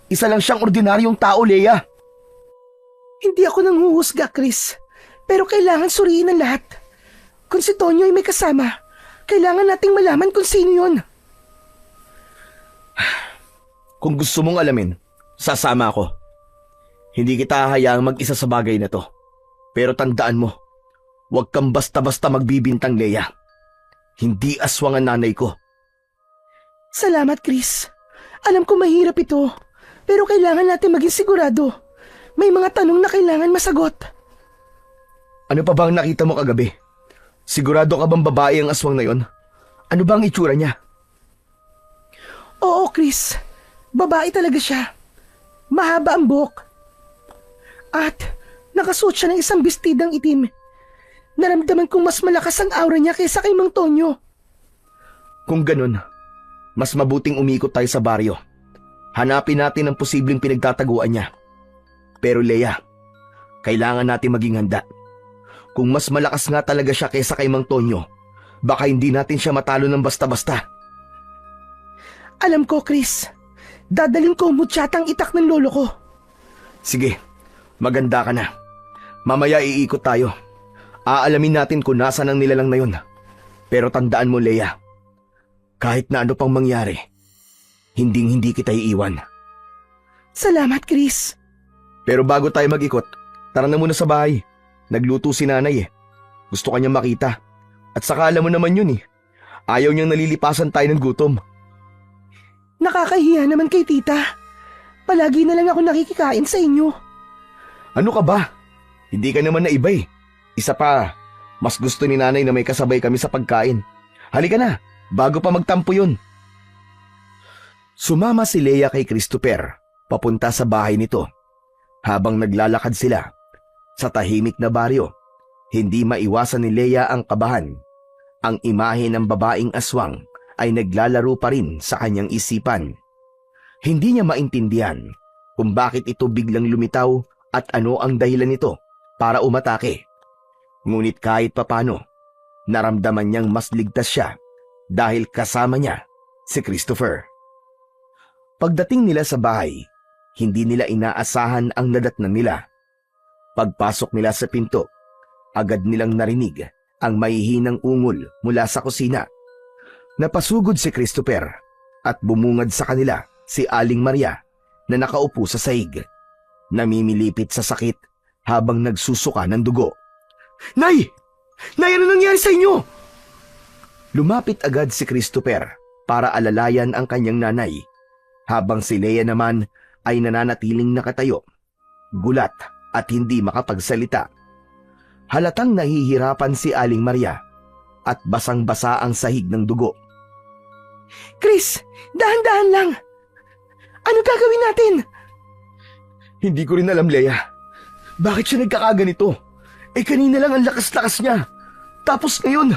Isa lang siyang ordinaryong tao, Leia. Hindi ako nanghuhusga, Chris. Pero kailangan suriin ang lahat. Kung si Tonyo ay may kasama, kailangan nating malaman kung sino yun. Kung gusto mong alamin, sasama ako. Hindi kita hahayaang mag-isa sa bagay na to. Pero tandaan mo, huwag kang basta-basta magbibintang, Leia. Hindi aswang ang nanay ko. Salamat, Chris. Alam ko mahirap ito, pero kailangan natin maging sigurado. May mga tanong na kailangan masagot. Ano pa bang nakita mo kagabi? Sigurado ka bang babae ang aswang na yon? Ano bang itsura niya? Oo, Chris. Babae talaga siya. Mahaba ang buhok. At nakasuot siya ng isang bestidang itim. Naramdaman kong mas malakas ang aura niya kaysa kay Mang Tonyo. Kung ganun, mas mabuting umikot tayo sa baryo. Hanapin natin ang posibleng pinagtataguan niya. Pero Leia, kailangan natin maging handa. Kung mas malakas nga talaga siya kaysa kay Mang Tonyo, baka hindi natin siya matalo ng basta-basta. Alam ko, Chris. Dadaling ko mutsyatang itak ng lolo ko. Sige, maganda ka na. Mamaya iikot tayo. Aalamin natin kung nasan ang nilalang na yun. Pero tandaan mo, Leia, kahit na ano pang mangyari, hinding-hindi kita iiwan. Salamat, Chris. Pero bago tayo mag-ikot, tara na muna sa bahay. Nagluto si nanay eh. Gusto kanyang makita. At saka alam mo naman yun eh. Ayaw niyang nalilipasan tayo ng gutom. Nakakahiya naman kay tita. Palagi na lang ako nakikikain sa inyo. Ano ka ba? Hindi ka naman naiba eh. Isa pa, mas gusto ni nanay na may kasabay kami sa pagkain. Halika na, bago pa magtampo yun. Sumama si Leia kay Christopher, papunta sa bahay nito. Habang naglalakad sila, sa tahimik na baryo, hindi maiwasan ni Leia ang kabahan. Ang imahe ng babaeng aswang ay naglalaro pa rin sa kanyang isipan. Hindi niya maintindihan kung bakit ito biglang lumitaw at ano ang dahilan nito para umatake. Ngunit kahit papano, naramdaman niyang mas ligtas siya dahil kasama niya si Christopher. Pagdating nila sa bahay, hindi nila inaasahan ang nadatnan nila. Pagpasok nila sa pinto, agad nilang narinig ang mahihinang ungol mula sa kusina. Napasugod si Christopher at bumungad sa kanila si Aling Maria na nakaupo sa sahig. Namimilipit sa sakit habang nagsusuka ng dugo. Nay! Nay, ano nangyari sa inyo? Lumapit agad si Christopher para alalayan ang kanyang nanay, habang si Leia naman ay nananatiling nakatayo, gulat at hindi makapagsalita. Halatang nahihirapan si Aling Maria at basang-basa ang sahig ng dugo. Chris, dahan-dahan lang. Ano gagawin natin? Hindi ko rin alam, Leia. Bakit siya nagkakaganito? Kanina lang ang lakas-lakas niya. Tapos ngayon.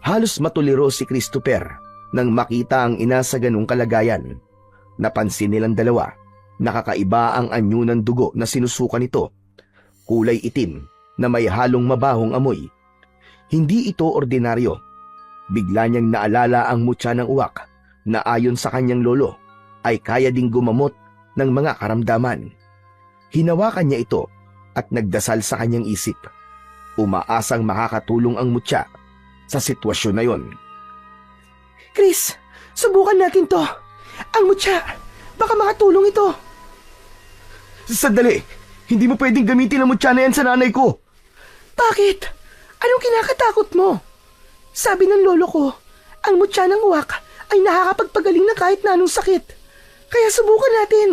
Halos matuliro si Christopher nang makita ang ina sa ganung kalagayan. Napansin nilang dalawa, nakakaiba ang anyo ng dugo na sinusuka nito. Kulay itim na may halong mabahong amoy. Hindi ito ordinaryo. Bigla niyang naalala ang mutya ng uwak na ayon sa kanyang lolo ay kaya ding gumamot ng mga karamdaman. Hinawakan niya ito at nagdasal sa kanyang isip. Umaasang makakatulong ang mutya sa sitwasyon na yon. Chris, subukan natin to. Ang mutya, baka makatulong ito. Sandali! Hindi mo pwedeng gamitin ang mutya na yan sa nanay ko! Bakit? Anong kinakatakot mo? Sabi ng lolo ko, ang mutya ng uwak ay nakakapagpagaling na kahit na anong sakit. Kaya subukan natin.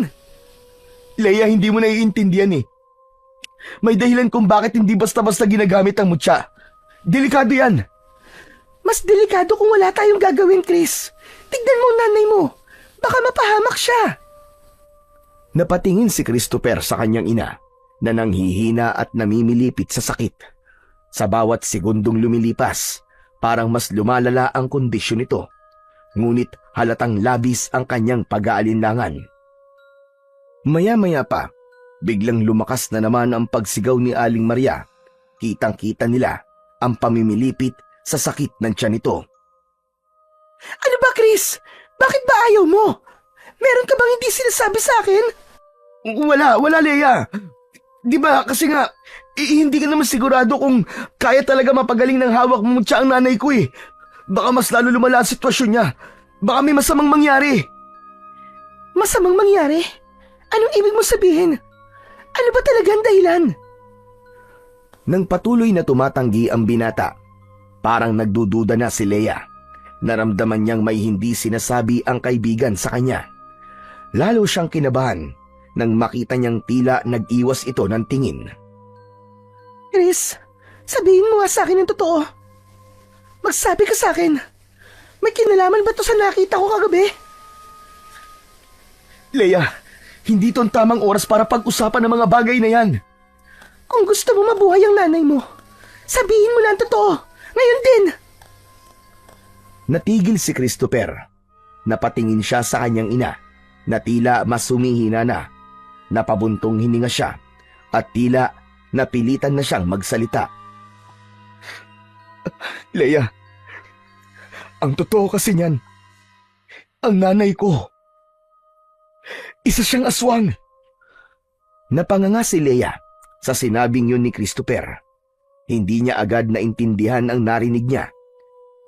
Leia, hindi mo naiintindihan eh. May dahilan kung bakit hindi basta-basta ginagamit ang mutya. Delikado yan. Mas delikado kung wala tayong gagawin, Chris. Tignan mo ang nanay mo. Baka mapahamak siya. Napatingin si Christopher sa kanyang ina na nanghihina at namimilipit sa sakit. Sa bawat segundong lumilipas, parang mas lumalala ang kondisyon nito. Ngunit halatang labis ang kanyang pag-aalinlangan. Maya-maya pa, biglang lumakas na naman ang pagsigaw ni Aling Maria. Kitang-kita nila ang pamimilipit sa sakit ng tiyan nito. Ano ba, Chris? Bakit ba ayaw mo? Meron ka bang hindi sinasabi sa akin? Wala, Leia. Di ba kasi nga, hindi ka naman sigurado kung kaya talaga mapagaling ng hawak mo siya ang nanay ko eh. Baka mas lalo lumala ang sitwasyon niya. Baka may masamang mangyari. Masamang mangyari? Anong ibig mo sabihin? Ano ba talaga ang dahilan? Nang patuloy na tumatanggi ang binata, parang nagdududa na si Leia. Naramdaman niyang may hindi sinasabi ang kaibigan sa kanya. Lalo siyang kinabahan nang makita niyang tila nag-iwas ito ng tingin. Chris, sabihin mo nga sa akin ang totoo. Magsabi ka sa akin. May kinalaman ba to sa nakita ko kagabi? Leia, hindi to ang tamang oras para pag-usapan ng mga bagay na yan. Kung gusto mo mabuhay ang nanay mo, sabihin mo na ang totoo. Ngayon din. Natigil si Christopher. Napatingin siya sa kanyang ina na tila mas humihina na. Napabuntong hininga siya at tila napilitan na siyang magsalita. Leia, ang totoo kasi niyan, ang nanay ko, isa siyang aswang. Napanganga si Leia sa sinabing yun ni Christopher. Hindi niya agad naintindihan ang narinig niya.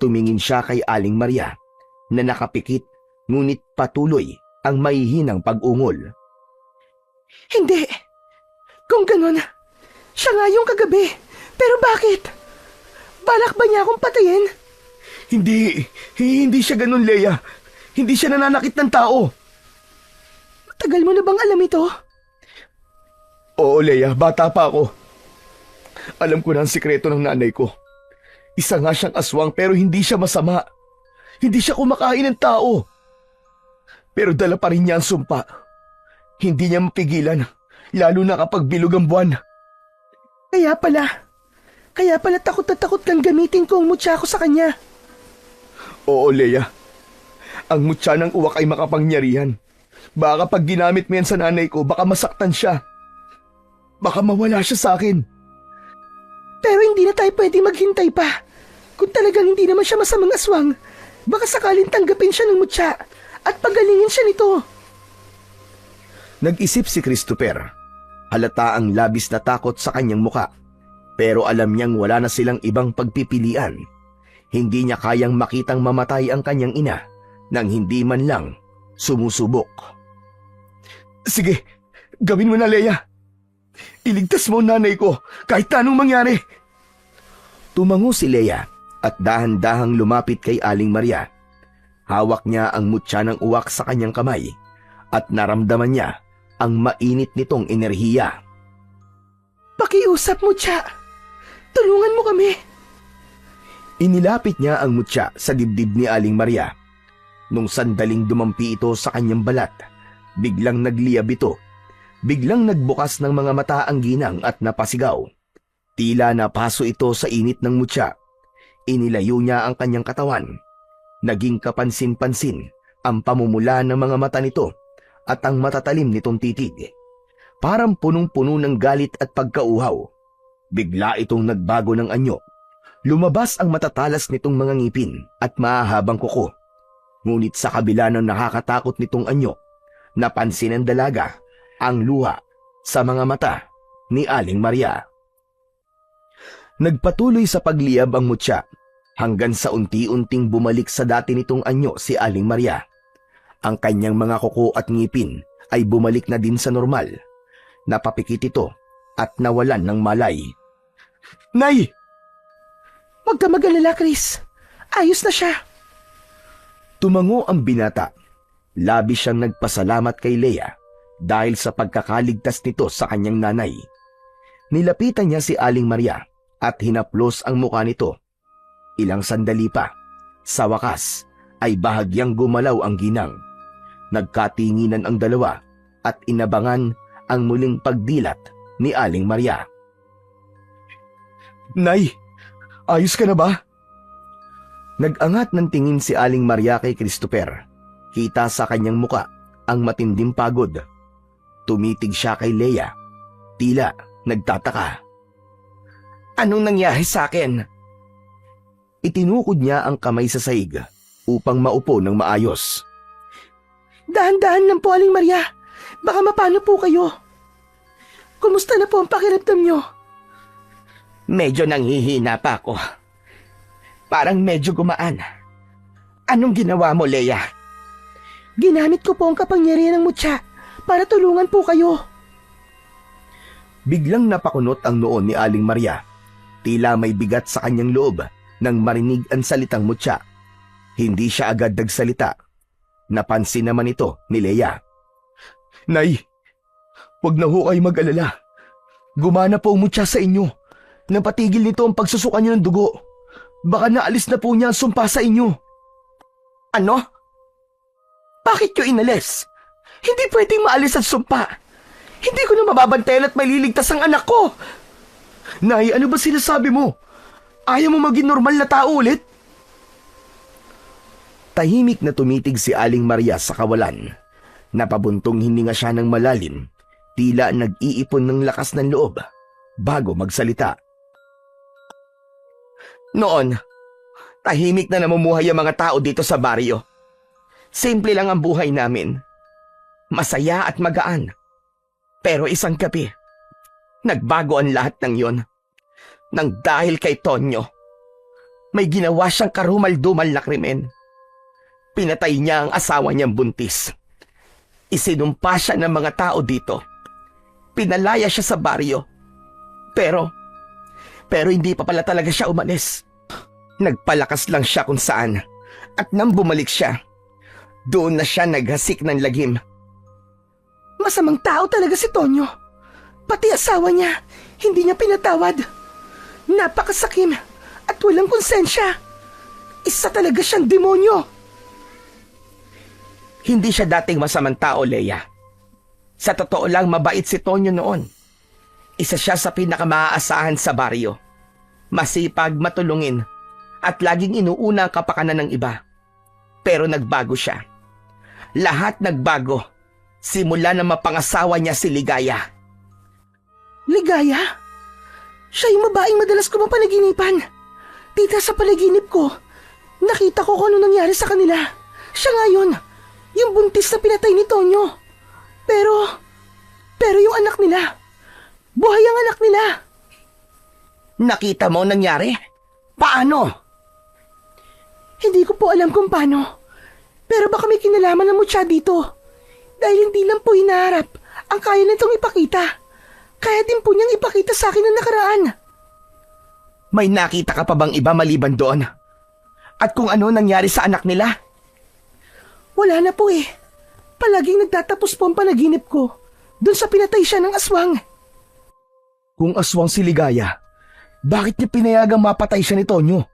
Tumingin siya kay Aling Maria na nakapikit ngunit patuloy ang mahihinang pag-ungol. Hindi. Kung ganun, siya nga yung kagabi. Pero bakit? Balak ba niya akong patayin? Hindi siya ganun, Leia. Hindi siya nananakit ng tao. Tagal mo na bang alam ito? Oo, Leia, bata pa ako. Alam ko na ang sikreto ng nanay ko. Isa nga siyang aswang pero hindi siya masama. Hindi siya kumakain ng tao. Pero dala pa rin niya ang sumpa. Hindi niya mapigilan, lalo na kapag bilog ang buwan. Kaya pala takot na takot kang gamitin ko ang mutya ko sa kanya. Oo, Leia. Ang mutya ng uwak ay makapangyarihan. Baka pag ginamit mo yan sa nanay ko, baka masaktan siya. Baka mawala siya sa akin. Pero hindi na tayo pwede maghintay pa. Kung talagang hindi naman siya masamang aswang, baka sakaling tanggapin siya ng mutya at pagalingin siya nito. Nag-isip si Christopher. Halata ang labis na takot sa kanyang muka. Pero alam niyang wala na silang ibang pagpipilian. Hindi niya kayang makitang mamatay ang kanyang ina nang hindi man lang sumusubok. Sige, gawin mo na, Leia. Iligtas mo ang nanay ko kahit anong mangyari. Tumango si Leia at dahan-dahang lumapit kay Aling Maria. Hawak niya ang mutya ng uwak sa kanyang kamay at naramdaman niya ang mainit nitong enerhiya. Pakiusap mo, Tya. Tulungan mo kami. Inilapit niya ang mutya sa dibdib ni Aling Maria. Nung sandaling dumampi ito sa kanyang balat, biglang nagliyab ito. Biglang nagbukas ng mga mata ang ginang at napasigaw. Tila napaso ito sa init ng mutya. Inilayo niya ang kanyang katawan. Naging kapansin-pansin ang pamumula ng mga mata nito at ang matatalim nitong titig. Parang punong-puno ng galit at pagkauhaw. Bigla itong nagbago ng anyo. Lumabas ang matatalas nitong mga ngipin at mahahabang kuko. Ngunit sa kabila ng nakakatakot nitong anyo, napansin ng dalaga ang luha sa mga mata ni Aling Maria. Nagpatuloy sa pagliyab ang mutya hanggang sa unti-unting bumalik sa dati nitong anyo si Aling Maria. Ang kanyang mga kuko at ngipin ay bumalik na din sa normal. Napapikit ito at nawalan ng malay. Nay! Huwag ka mag-alala, Chris. Ayos na siya. Tumango ang binata. Labis siyang nagpasalamat kay Leia dahil sa pagkakaligtas nito sa kanyang nanay. Nilapitan niya si Aling Maria at hinaplos ang mukha nito. Ilang sandali pa, sa wakas, ay bahagyang gumalaw ang ginang. Nagkatinginan ang dalawa at inabangan ang muling pagdilat ni Aling Maria. Nay! Ayos ka na ba? Nag-angat ng tingin si Aling Maria kay Christopher. Kita sa kanyang muka ang matinding pagod. Tumitig siya kay Leia. Tila nagtataka. Anong nangyari sa akin? Itinukod niya ang kamay sa sahig upang maupo ng maayos. Dahan-dahan lang po, Aling Maria. Baka mapano po kayo. Kumusta na po ang pakiramdam niyo? Medyo nanghihina pa ako. Parang medyo gumaan. Anong ginawa mo, Leia? Ginamit ko po ang kapangyarihan ng mutya para tulungan po kayo. Biglang napakunot ang noon ni Aling Maria. Tila may bigat sa kanyang loob nang marinig ang salitang mutya. Hindi siya agad nagsalita. Napansin naman ito ni Leia. Nay! Huwag na ho kayo mag-alala. Gumana po ang mutya sa inyo. Napatigil nito ang pagsusuka niyo ng dugo. Baka naalis na po niya ang sumpa sa inyo. Ano? Bakit nyo inalis? Hindi pwedeng maalis ang sumpa. Hindi ko na mababantayan at maliligtas ang anak ko. Nay, ano ba sinasabi mo? Ayaw mo maging normal na tao ulit? Tahimik na tumitig si Aling Maria sa kawalan. Napabuntong hininga siya ng malalim. Tila nag-iipon ng lakas ng loob bago magsalita. Noon, tahimik na namumuhay ang mga tao dito sa baryo. Simple lang ang buhay namin. Masaya at magaan. Pero isang gabi, nagbago ang lahat ng yon. Nang dahil kay Tonyo, may ginawa siyang karumal-dumal na krimen. Pinatay niya ang asawa niyang buntis. Isinumpa siya ng mga tao dito. Pinalaya siya sa baryo. Pero hindi pa pala talaga siya umalis. Nagpalakas lang siya kung saan. At nang bumalik siya, doon na siya naghasik ng lagim. Masamang tao talaga si Tonyo. Pati asawa niya, hindi niya pinatawad. Napakasakim at walang konsensya. Isa talaga siyang demonyo. Hindi siya dating masamang tao, Leia. Sa totoo lang, mabait si Tonyo noon. Isa siya sa pinakamaaasahan sa baryo. Masipag, matulungin, at laging inuuna ang kapakanan ng iba. Pero nagbago siya. Lahat nagbago. Simula na mapangasawa niya si Ligaya. Ligaya? Siya yung babaeng madalas ko mapanaginipan. Tita, sa panaginip ko, nakita ko kung ano nangyari sa kanila. Siya nga yun, yung buntis na pinatay ni Tonyo. Pero yung anak nila, buhay ang anak nila. Nakita mo ang nangyari? Paano? Hindi ko po alam kung paano. Pero baka may kinalaman ng mutya dito. Dahil hindi lang po hinaharap ang kaya nitong ipakita. Kaya din po niyang ipakita sa akin ang nakaraan. May nakita ka pa bang iba maliban doon? At kung ano nangyari sa anak nila? Wala na po eh. Palaging nagtatapos po ang panaginip ko doon sa pinatay siya ng aswang. Kung aswang si Ligaya, bakit niya pinayagang mapatay siya ni Tonyo?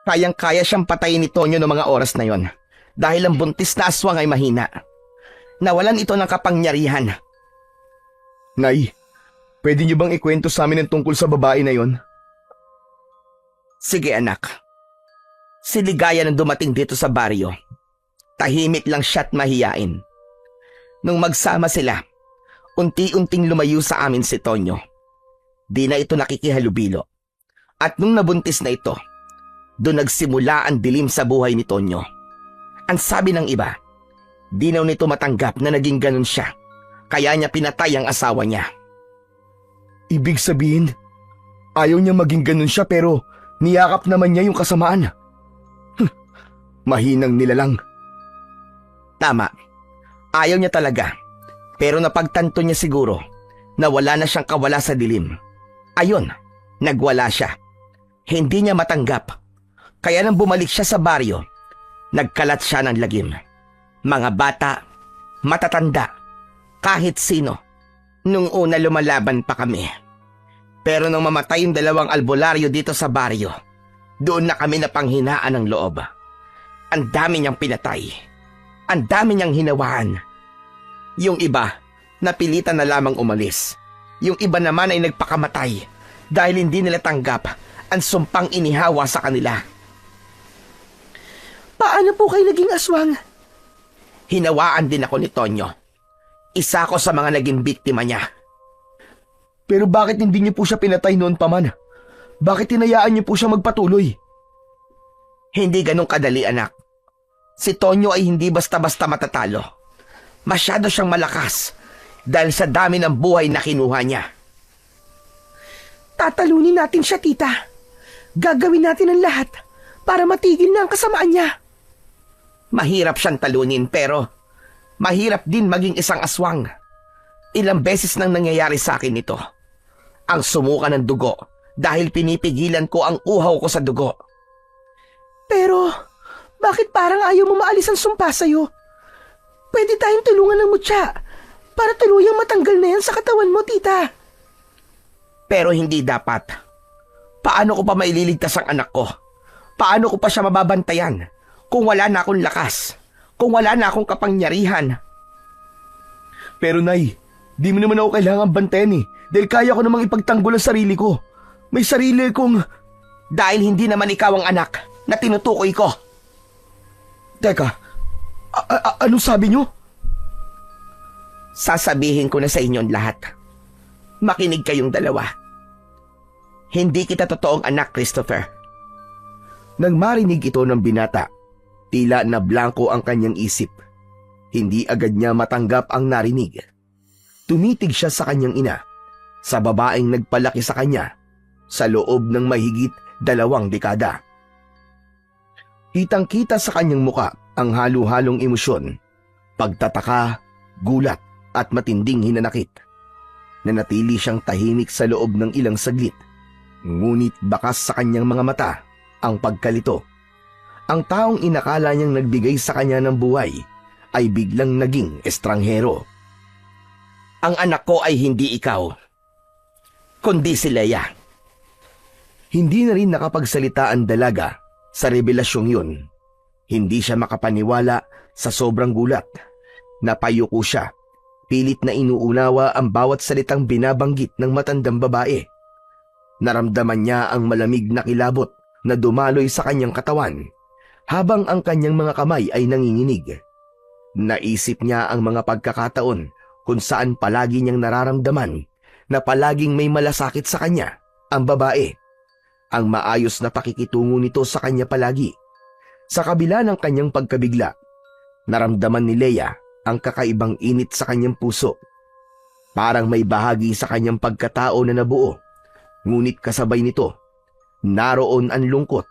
Kayang-kaya siyang patayin ni Tonyo noong mga oras na yon. Dahil ang buntis na aswang ay mahina. Nawalan ito ng kapangyarihan. Nay, pwede niyo bang ikwento sa amin ang tungkol sa babae na yon? Sige anak. Si Ligaya nang dumating dito sa baryo. Tahimik lang siya at mahiyain. Nung magsama sila, unti-unting lumayo sa amin si Tonyo. Di na ito nakikihalubilo. At nung nabuntis na ito, doon nagsimula ang dilim sa buhay ni Tonyo. Ang sabi ng iba, di na nito matanggap na naging ganun siya. Kaya niya pinatay ang asawa niya. Ibig sabihin, ayaw niya maging ganun siya pero niyakap naman niya yung kasamaan. Mahinang nilalang. Tama. Ayaw niya talaga. Pero napagtanto niya siguro na wala na siyang kawala sa dilim. Ayun, nagwala siya. Hindi niya matanggap. Kaya nang bumalik siya sa baryo, nagkalat siya ng lagim. Mga bata, matatanda, kahit sino. Nung una lumalaban pa kami. Pero nung mamatay yung 2 albularyo dito sa baryo, doon na kami napanghinaan ng loob. Ang dami niyang pinatay. Ang dami niyang hinawaan. Yung iba, napilitan na lamang umalis. Yung iba naman ay nagpakamatay dahil hindi nila tanggap ang sumpang inihawa sa kanila. Paano po kayo naging aswang? Hinawaan din ako ni Tonyo. Isa ko sa mga naging biktima niya. Pero bakit hindi niyo po siya pinatay noon pa man? Bakit hinayaan niyo po siya magpatuloy? Hindi ganun kadali, anak. Si Tonyo ay hindi basta-basta matatalo. Masyado siyang malakas dahil sa dami ng buhay na kinuha niya. Tatalunin natin siya, tita. Gagawin natin ang lahat para matigil na ang kasamaan niya. Mahirap siyang talunin pero mahirap din maging isang aswang. Ilang beses nang nangyayari sa akin ito. Ang sumuka ng dugo dahil pinipigilan ko ang uhaw ko sa dugo. Pero, bakit parang ayaw mo maalis ang sumpa sa'yo? Pwede tayong tulungan ng mutya para tuluyang matanggal na yan sa katawan mo, tita. Pero hindi dapat. Paano ko pa maililigtas ang anak ko? Paano ko pa siya mababantayan kung wala na akong lakas? Kung wala na akong kapangyarihan? Pero Nay, di mo naman ako kailangan bantayan dahil kaya ko namang ipagtanggol ang sarili ko. May sarili kong... Dahil hindi naman ikaw ang anak na tinutukoy ko. Teka, anong sabi niyo? Sasabihin ko na sa inyong lahat. Makinig kayong dalawa. Hindi kita totoong anak, Christopher. Nang marinig ito ng binata, tila na blanko ang kanyang isip. Hindi agad niya matanggap ang narinig. Tumitig siya sa kanyang ina, sa babaeng nagpalaki sa kanya, sa loob ng mahigit 2 dekada. Kitang-kita sa kanyang muka ang halo-halong emosyon, pagtataka, gulat at matinding hinanakit. Nanatili siyang tahimik sa loob ng ilang saglit, ngunit bakas sa kanyang mga mata ang pagkalito. Ang taong inakala niyang nagbigay sa kanya ng buhay ay biglang naging estranghero. Ang anak ko ay hindi ikaw, kundi si Leia. Hindi na rin nakapagsalita ang dalaga sa revelasyong yun. Hindi siya makapaniwala sa sobrang gulat. Napayuko siya, pilit na inuunawa ang bawat salitang binabanggit ng matandang babae. Naramdaman niya ang malamig na kilabot na dumaloy sa kanyang katawan, habang ang kanyang mga kamay ay nanginginig. Naisip niya ang mga pagkakataon kung saan palagi niyang nararamdaman na palaging may malasakit sa kanya ang babae. Ang maayos na pakikitungo nito sa kanya palagi. Sa kabila ng kanyang pagkabigla, naramdaman ni Leia ang kakaibang init sa kanyang puso. Parang may bahagi sa kanyang pagkatao na nabuo, ngunit kasabay nito, naroon ang lungkot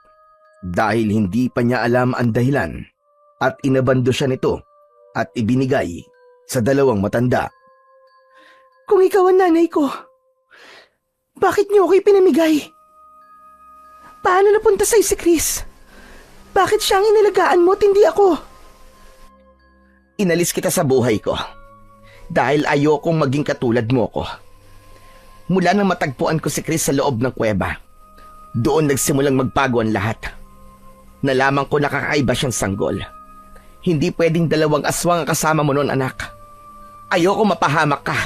dahil hindi pa niya alam ang dahilan, at inabando siya nito at ibinigay sa 2 matanda. Kung ikaw ang nanay ko, bakit niyo ako ipinamigay? Paano napunta sa'yo si Chris? Bakit siya ang inalagaan mo at hindi ako? Inalis kita sa buhay ko dahil ayokong maging katulad mo ko. Mula nang matagpuan ko si Chris sa loob ng kuweba, doon nagsimulang magbago ang lahat. Nalaman ko na kakaiba siyang sanggol. Hindi pwedeng 2 aswang ang kasama mo noon, anak. Ayoko mapahamak ka.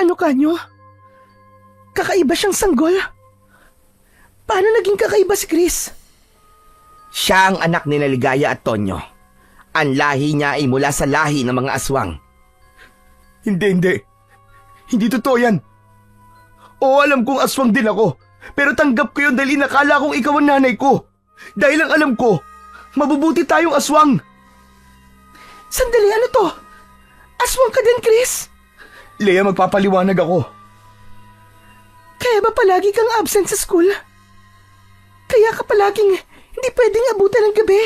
Ano kanyo? Kakaiba siyang sanggol? Paano naging kakaiba si Chris? Siya ang anak ni Ligaya at Tonyo. Ang lahi niya ay mula sa lahi ng mga aswang. Hindi. Hindi totoo yan. Oo, alam kong aswang din ako. Pero tanggap ko yun dahil inakala kong ikaw ang nanay ko. Dahil ang alam ko, mabubuti tayong aswang. Sandali, ano to? Aswang ka din, Chris? Leia, magpapaliwanag ako. Kaya ba palagi kang absent sa school? Kaya ka palaging hindi pwedeng abutan ng gabi?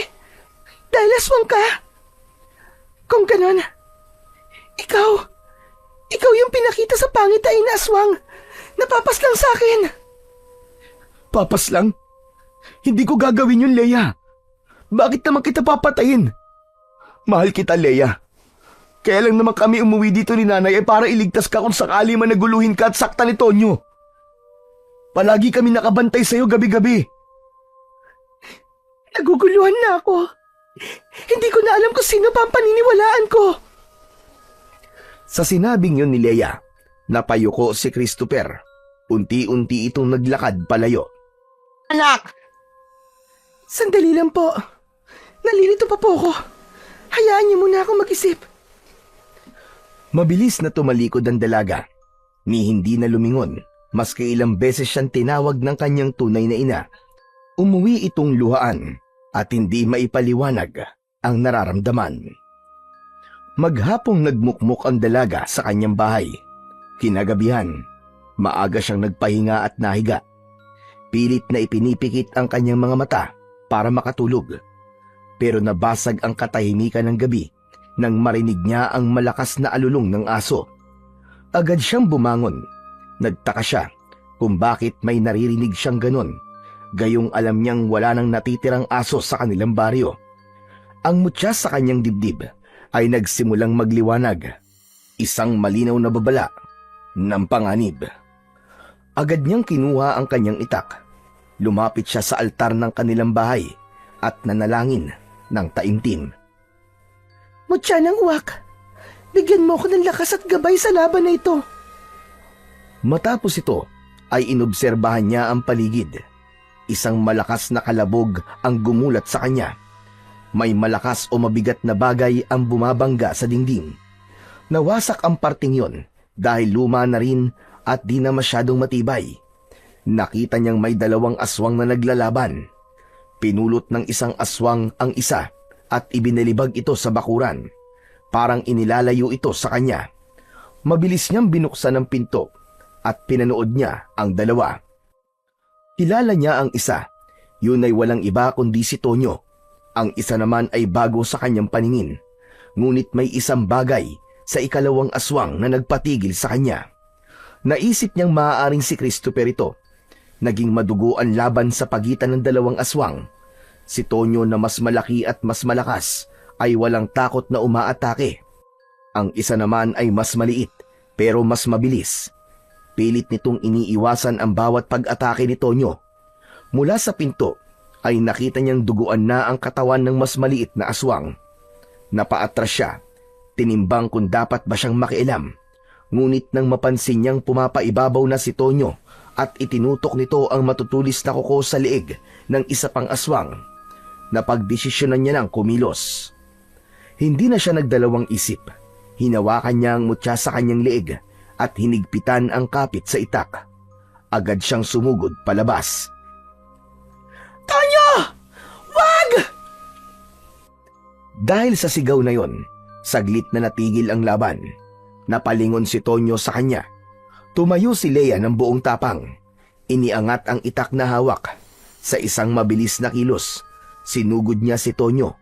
Dahil aswang ka? Kung ganon, ikaw yung pinakita sa pangitain na aswang. Napapas lang sa akin. Papas lang? Hindi ko gagawin yun, Leia. Bakit naman kita papatayin? Mahal kita, Leia. Kaya lang naman kami umuwi dito ni nanay ay para iligtas ka kung sakali man naguluhin ka at sakta ni Tonyo. Palagi kami nakabantay sa'yo gabi-gabi. Naguguluhan na ako. Hindi ko na alam kung sino pa ang paniniwalaan ko. Sa sinabing yun ni Leia, napayuko si Christopher. Unti-unti itong naglakad palayo. Anak! Sandali lang po. Nalilito pa po ako. Hayaan niyo muna akong mag-isip. Mabilis na tumalikod ang dalaga. Ni hindi na lumingon, maski ilang beses siyang tinawag ng kanyang tunay na ina. Umuwi itong luhaan at hindi maipaliwanag ang nararamdaman. Maghapong nagmukmok ang dalaga sa kanyang bahay. Kinagabihan, maaga siyang nagpahinga at nahiga. Pilit na ipinipikit ang kanyang mga mata para makatulog. Pero nabasag ang katahimikan ng gabi nang marinig niya ang malakas na alulong ng aso. Agad siyang bumangon. Nagtaka siya kung bakit may naririnig siyang ganon, gayong alam niyang wala nang natitirang aso sa kanilang baryo. Ang mutya sa kanyang dibdib ay nagsimulang magliwanag. Isang malinaw na babala ng panganib. Agad niyang kinuha ang kanyang itak. Lumapit siya sa altar ng kanilang bahay at nanalangin ng taimtim. Mutya ng uwak, bigyan mo ko ng lakas at gabay sa laban na ito. Matapos ito ay inobserbahan niya ang paligid. Isang malakas na kalabog ang gumulat sa kanya. May malakas o mabigat na bagay ang bumabangga sa dingding. Nawasak ang parting yon dahil luma na rin at di na masyadong matibay. Nakita niyang may 2 aswang na naglalaban. Pinulot ng isang aswang ang isa at ibinalibag ito sa bakuran. Parang inilalayo ito sa kanya. Mabilis niyang binuksan ang pinto at pinanood niya ang 2. Kilala niya ang isa. Yun ay walang iba kundi si Tonyo. Ang isa naman ay bago sa kanyang paningin. Ngunit may isang bagay sa 2 aswang na nagpatigil sa kanya. Naisip niyang maaaring si Christopher ito. Naging madugo ang laban sa pagitan ng 2 aswang. Si Tonyo na mas malaki at mas malakas ay walang takot na umaatake. Ang isa naman ay mas maliit pero mas mabilis. Pilit nitong iniiwasan ang bawat pag-atake ni Tonyo. Mula sa pinto ay nakita niyang duguan na ang katawan ng mas maliit na aswang. Napaatras siya. Tinimbang kung dapat ba siyang makialam. Ngunit nang mapansin niyang pumapaibabaw na si Tonyo at itinutok nito ang matutulis na kuko sa leeg ng isa pang aswang, napagdesisyonan niya ng kumilos. Hindi na siya nagdalawang isip. Hinawakan niya ang mutya sa kanyang leeg at hinigpitan ang kapit sa itak. Agad siyang sumugod palabas. Tonyo! Wag! Dahil sa sigaw na yon, saglit na natigil ang laban. Napalingon si Tonyo sa kanya. Tumayo si Leia ng buong tapang. Iniangat ang itak na hawak. Sa isang mabilis na kilos, sinugod niya si Tonyo.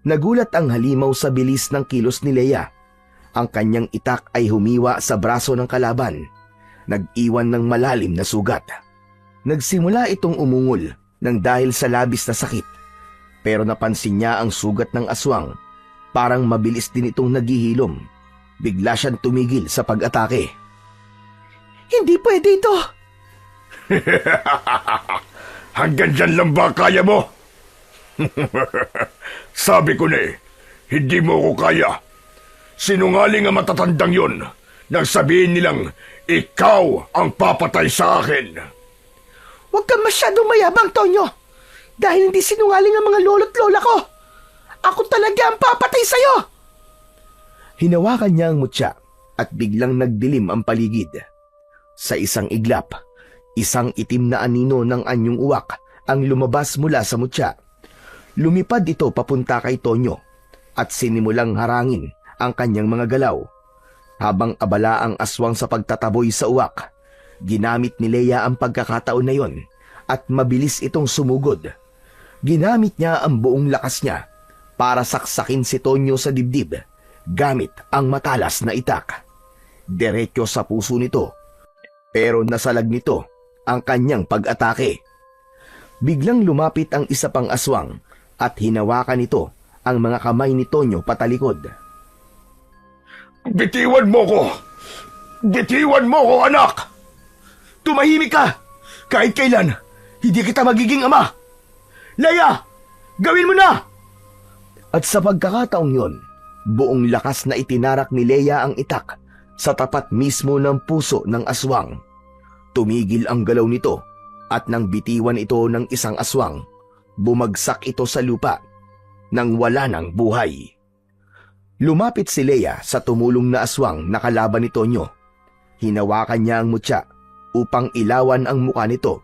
Nagulat ang halimaw sa bilis ng kilos ni Leia. Ang kanyang itak ay humiwa sa braso ng kalaban. Nag-iwan ng malalim na sugat. Nagsimula itong umungol nang dahil sa labis na sakit. Pero napansin niya ang sugat ng aswang. Parang mabilis din itong naghihilom. Bigla siyang tumigil sa pag-atake. Hindi pwede ito! Hanggang dyan lang ba kaya mo? Sabi ko na hindi mo ko kaya. Sinungaling ang matatandang yon nang sabihin nilang ikaw ang papatay sa akin. Huwag kang masyadong mayabang, Tonyo! Dahil hindi sinungaling ang mga lolo't lola ko! Ako talaga ang papatay sa'yo! Hinawakan niya ang mutya at biglang nagdilim ang paligid. Sa isang iglap, isang itim na anino ng anyong uwak ang lumabas mula sa mutya. Lumipad ito papunta kay Tonyo at sinimulang harangin ang kanyang mga galaw. Habang abala ang aswang sa pagtataboy sa uwak, ginamit ni Leia ang pagkakataon na yon at mabilis itong sumugod. Ginamit niya ang buong lakas niya para saksakin si Tonyo sa dibdib gamit ang matalas na itak. Diretso sa puso nito, pero nasalag nito ang kanyang pag-atake. Biglang lumapit ang isa pang aswang at hinawakan nito ang mga kamay ni Tonyo patalikod. Bitiwan mo ko! Bitiwan mo ko, anak! Tumahimik ka! Kahit kailan, hindi kita magiging ama! Leia! Gawin mo na! At sa pagkakataong yon, buong lakas na itinarak ni Leia ang itak sa tapat mismo ng puso ng aswang. Tumigil ang galaw nito at nang bitiwan ito ng isang aswang, bumagsak ito sa lupa nang wala ng buhay. Lumapit si Leia sa tumulong na aswang na kalaban ni Tonyo. Hinawakan niya ang mutya upang ilawan ang muka nito.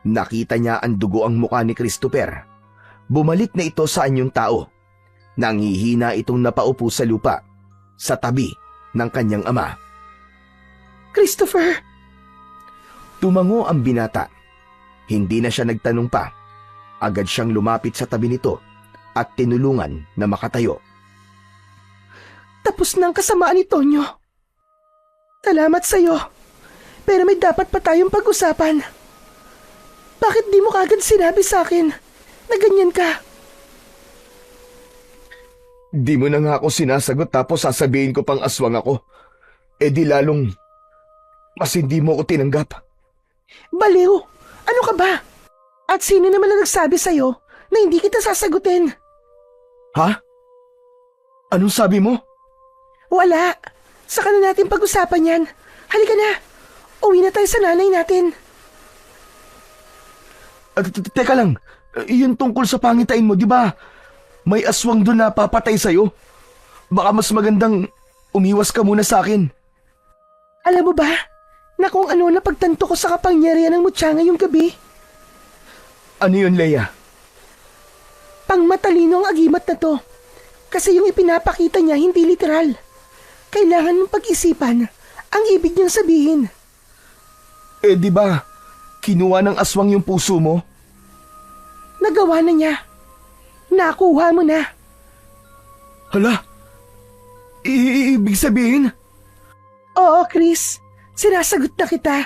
Nakita niya ang dugo ang muka ni Christopher. Bumalik na ito sa anyong tao. Nangihina itong napaupo sa lupa, sa tabi ng kanyang ama. Christopher! Tumango ang binata. Hindi na siya nagtanong pa. Agad siyang lumapit sa tabi nito at tinulungan na makatayo. Tapos na ang kasamaan ni Tonyo. Salamat sa'yo. Pero may dapat pa tayong pag-usapan. Bakit di mo kagad sinabi sa akin na ganyan ka? Di mo na nga ako sinasagot tapos sasabihin ko pang aswang ako. Eh di lalong mas hindi mo ako tinanggap. Baliw! Ano ka ba? At sino naman ang nagsabi sa'yo na hindi kita sasagutin? Ha? Anong sabi mo? Wala. Saka na natin pag-usapan yan. Halika na. Uwi na tayo sa nanay natin. Teka lang. Yun tungkol sa pangitain mo, di ba? May aswang doon na papatay sa'yo. Baka mas magandang Umiwas ka muna sa akin. Alam mo ba na kung ano napagtanto ko sa kapangyarihan ng mutya ngayong gabi? Ano yun, Leia? Pangmatalino ang agimat na to. Kasi yung ipinapakita niya hindi literal. Kailangan mong pag-isipan ang ibig niyang sabihin. Eh di ba, kinuha ng aswang yung puso mo? Nagawa na niya. Nakuha mo na. Hala? Ibig sabihin? Oo, Chris. Sinasagot na kita.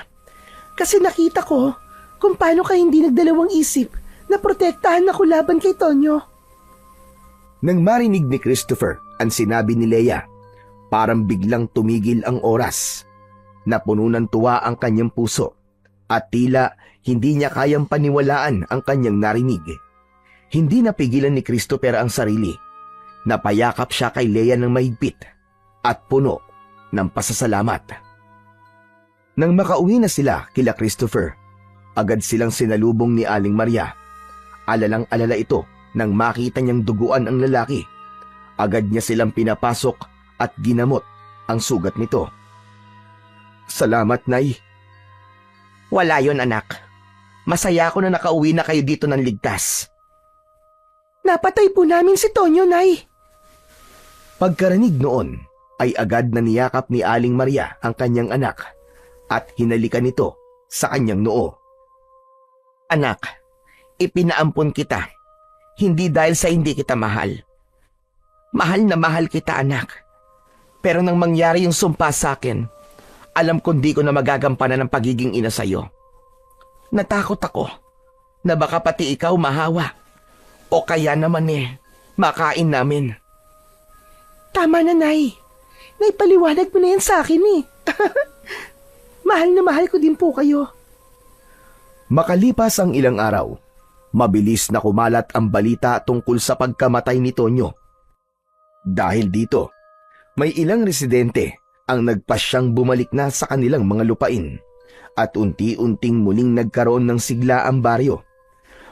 Kasi nakita ko kung paano ka hindi nagdalawang isip na protektahan ako laban kay Tonyo. Nang marinig ni Christopher ang sinabi ni Leia, parang biglang tumigil ang oras. Napuno ng tuwa ang kanyang puso at tila hindi niya kayang paniwalaan ang kanyang narinig. Hindi napigilan ni Christopher ang sarili. Napayakap siya kay Leia ng mahigpit at puno ng pasasalamat. Nang makauwi na sila kila Christopher, agad silang sinalubong ni Aling Maria. Alalang-alala ito nang makita niyang duguan ang lalaki. Agad niya silang pinapasok at ginamot ang sugat nito. Salamat, Nay. Wala yon anak. Masaya ako na nakauwi na kayo dito ng ligtas. Napatay po namin si Tonyo, Nay. Pagkarinig noon, ay agad na niyakap ni Aling Maria ang kanyang anak at hinalikan nito sa kanyang noo. Anak, ipinaampun kita. Hindi dahil sa hindi kita mahal. Mahal na mahal kita, anak. Pero nang mangyari yung sumpa sa akin, alam kong di ko na magagampanan ng pagiging ina sa'yo. Natakot ako na baka pati ikaw mahawa. O kaya naman makain namin. Tama na, Nay. Naipaliwanag mo na yan sa akin eh. Mahal na mahal ko din po kayo. Makalipas ang ilang araw, mabilis na kumalat ang balita tungkol sa pagkamatay ni Tonyo. Dahil dito, may ilang residente ang nagpasyang bumalik na sa kanilang mga lupain at unti-unting muling nagkaroon ng sigla ang baryo.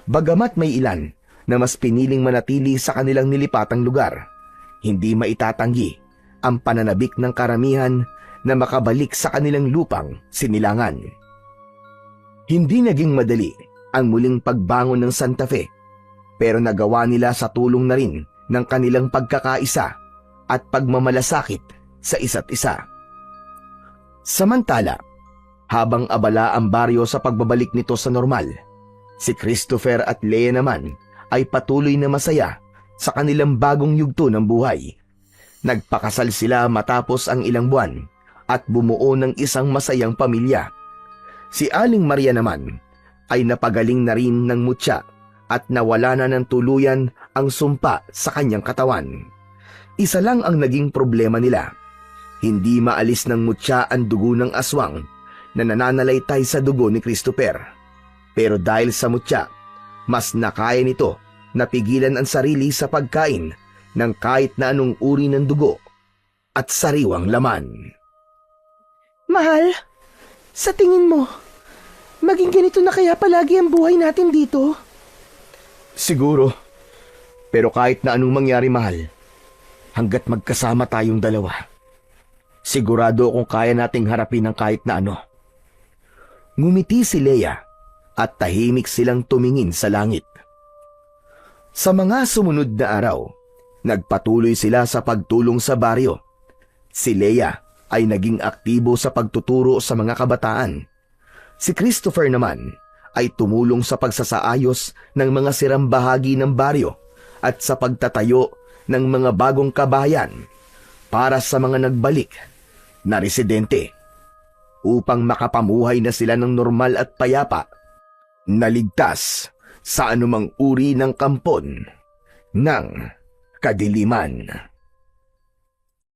Bagamat may ilan na mas piniling manatili sa kanilang nilipatang lugar, hindi maitatanggi ang pananabik ng karamihan na makabalik sa kanilang lupang sinilangan. Hindi naging madali ang muling pagbangon ng Santa Fe, pero nagawa nila sa tulong na rin ng kanilang pagkakaisa at pagmamalasakit sa isa't isa. Samantala, habang abala ang baryo sa pagbabalik nito sa normal, si Christopher at Leia naman ay patuloy na masaya sa kanilang bagong yugto ng buhay. Nagpakasal sila matapos ang ilang buwan at bumuo ng isang masayang pamilya. Si Aling Maria naman ay napagaling na rin ng mutya at nawala na ng tuluyan ang sumpa sa kanyang katawan. Isa lang ang naging problema nila. Hindi maalis ng mutya ang dugo ng aswang na nananalaytay sa dugo ni Christopher. Pero dahil sa mutya, mas nakaya nito na pigilan ang sarili sa pagkain ng kahit na anong uri ng dugo at sariwang laman. Mahal, sa tingin mo, maging ganito na kaya palagi ang buhay natin dito? Siguro, pero kahit na anong mangyari, mahal, hanggat magkasama tayong dalawa, sigurado akong kaya nating harapin ang kahit na ano. Ngumiti si Leia at tahimik silang tumingin sa langit. Sa mga sumunod na araw, nagpatuloy sila sa pagtulong sa baryo. Si Leia ay naging aktibo sa pagtuturo sa mga kabataan. Si Christopher naman ay tumulong sa pagsasaayos ng mga sirang bahagi ng baryo at sa pagtatayo ng mga bagong kabayan para sa mga nagbalik na residente upang makapamuhay na sila ng normal at payapa, naligtas sa anumang uri ng kampon ng kadiliman.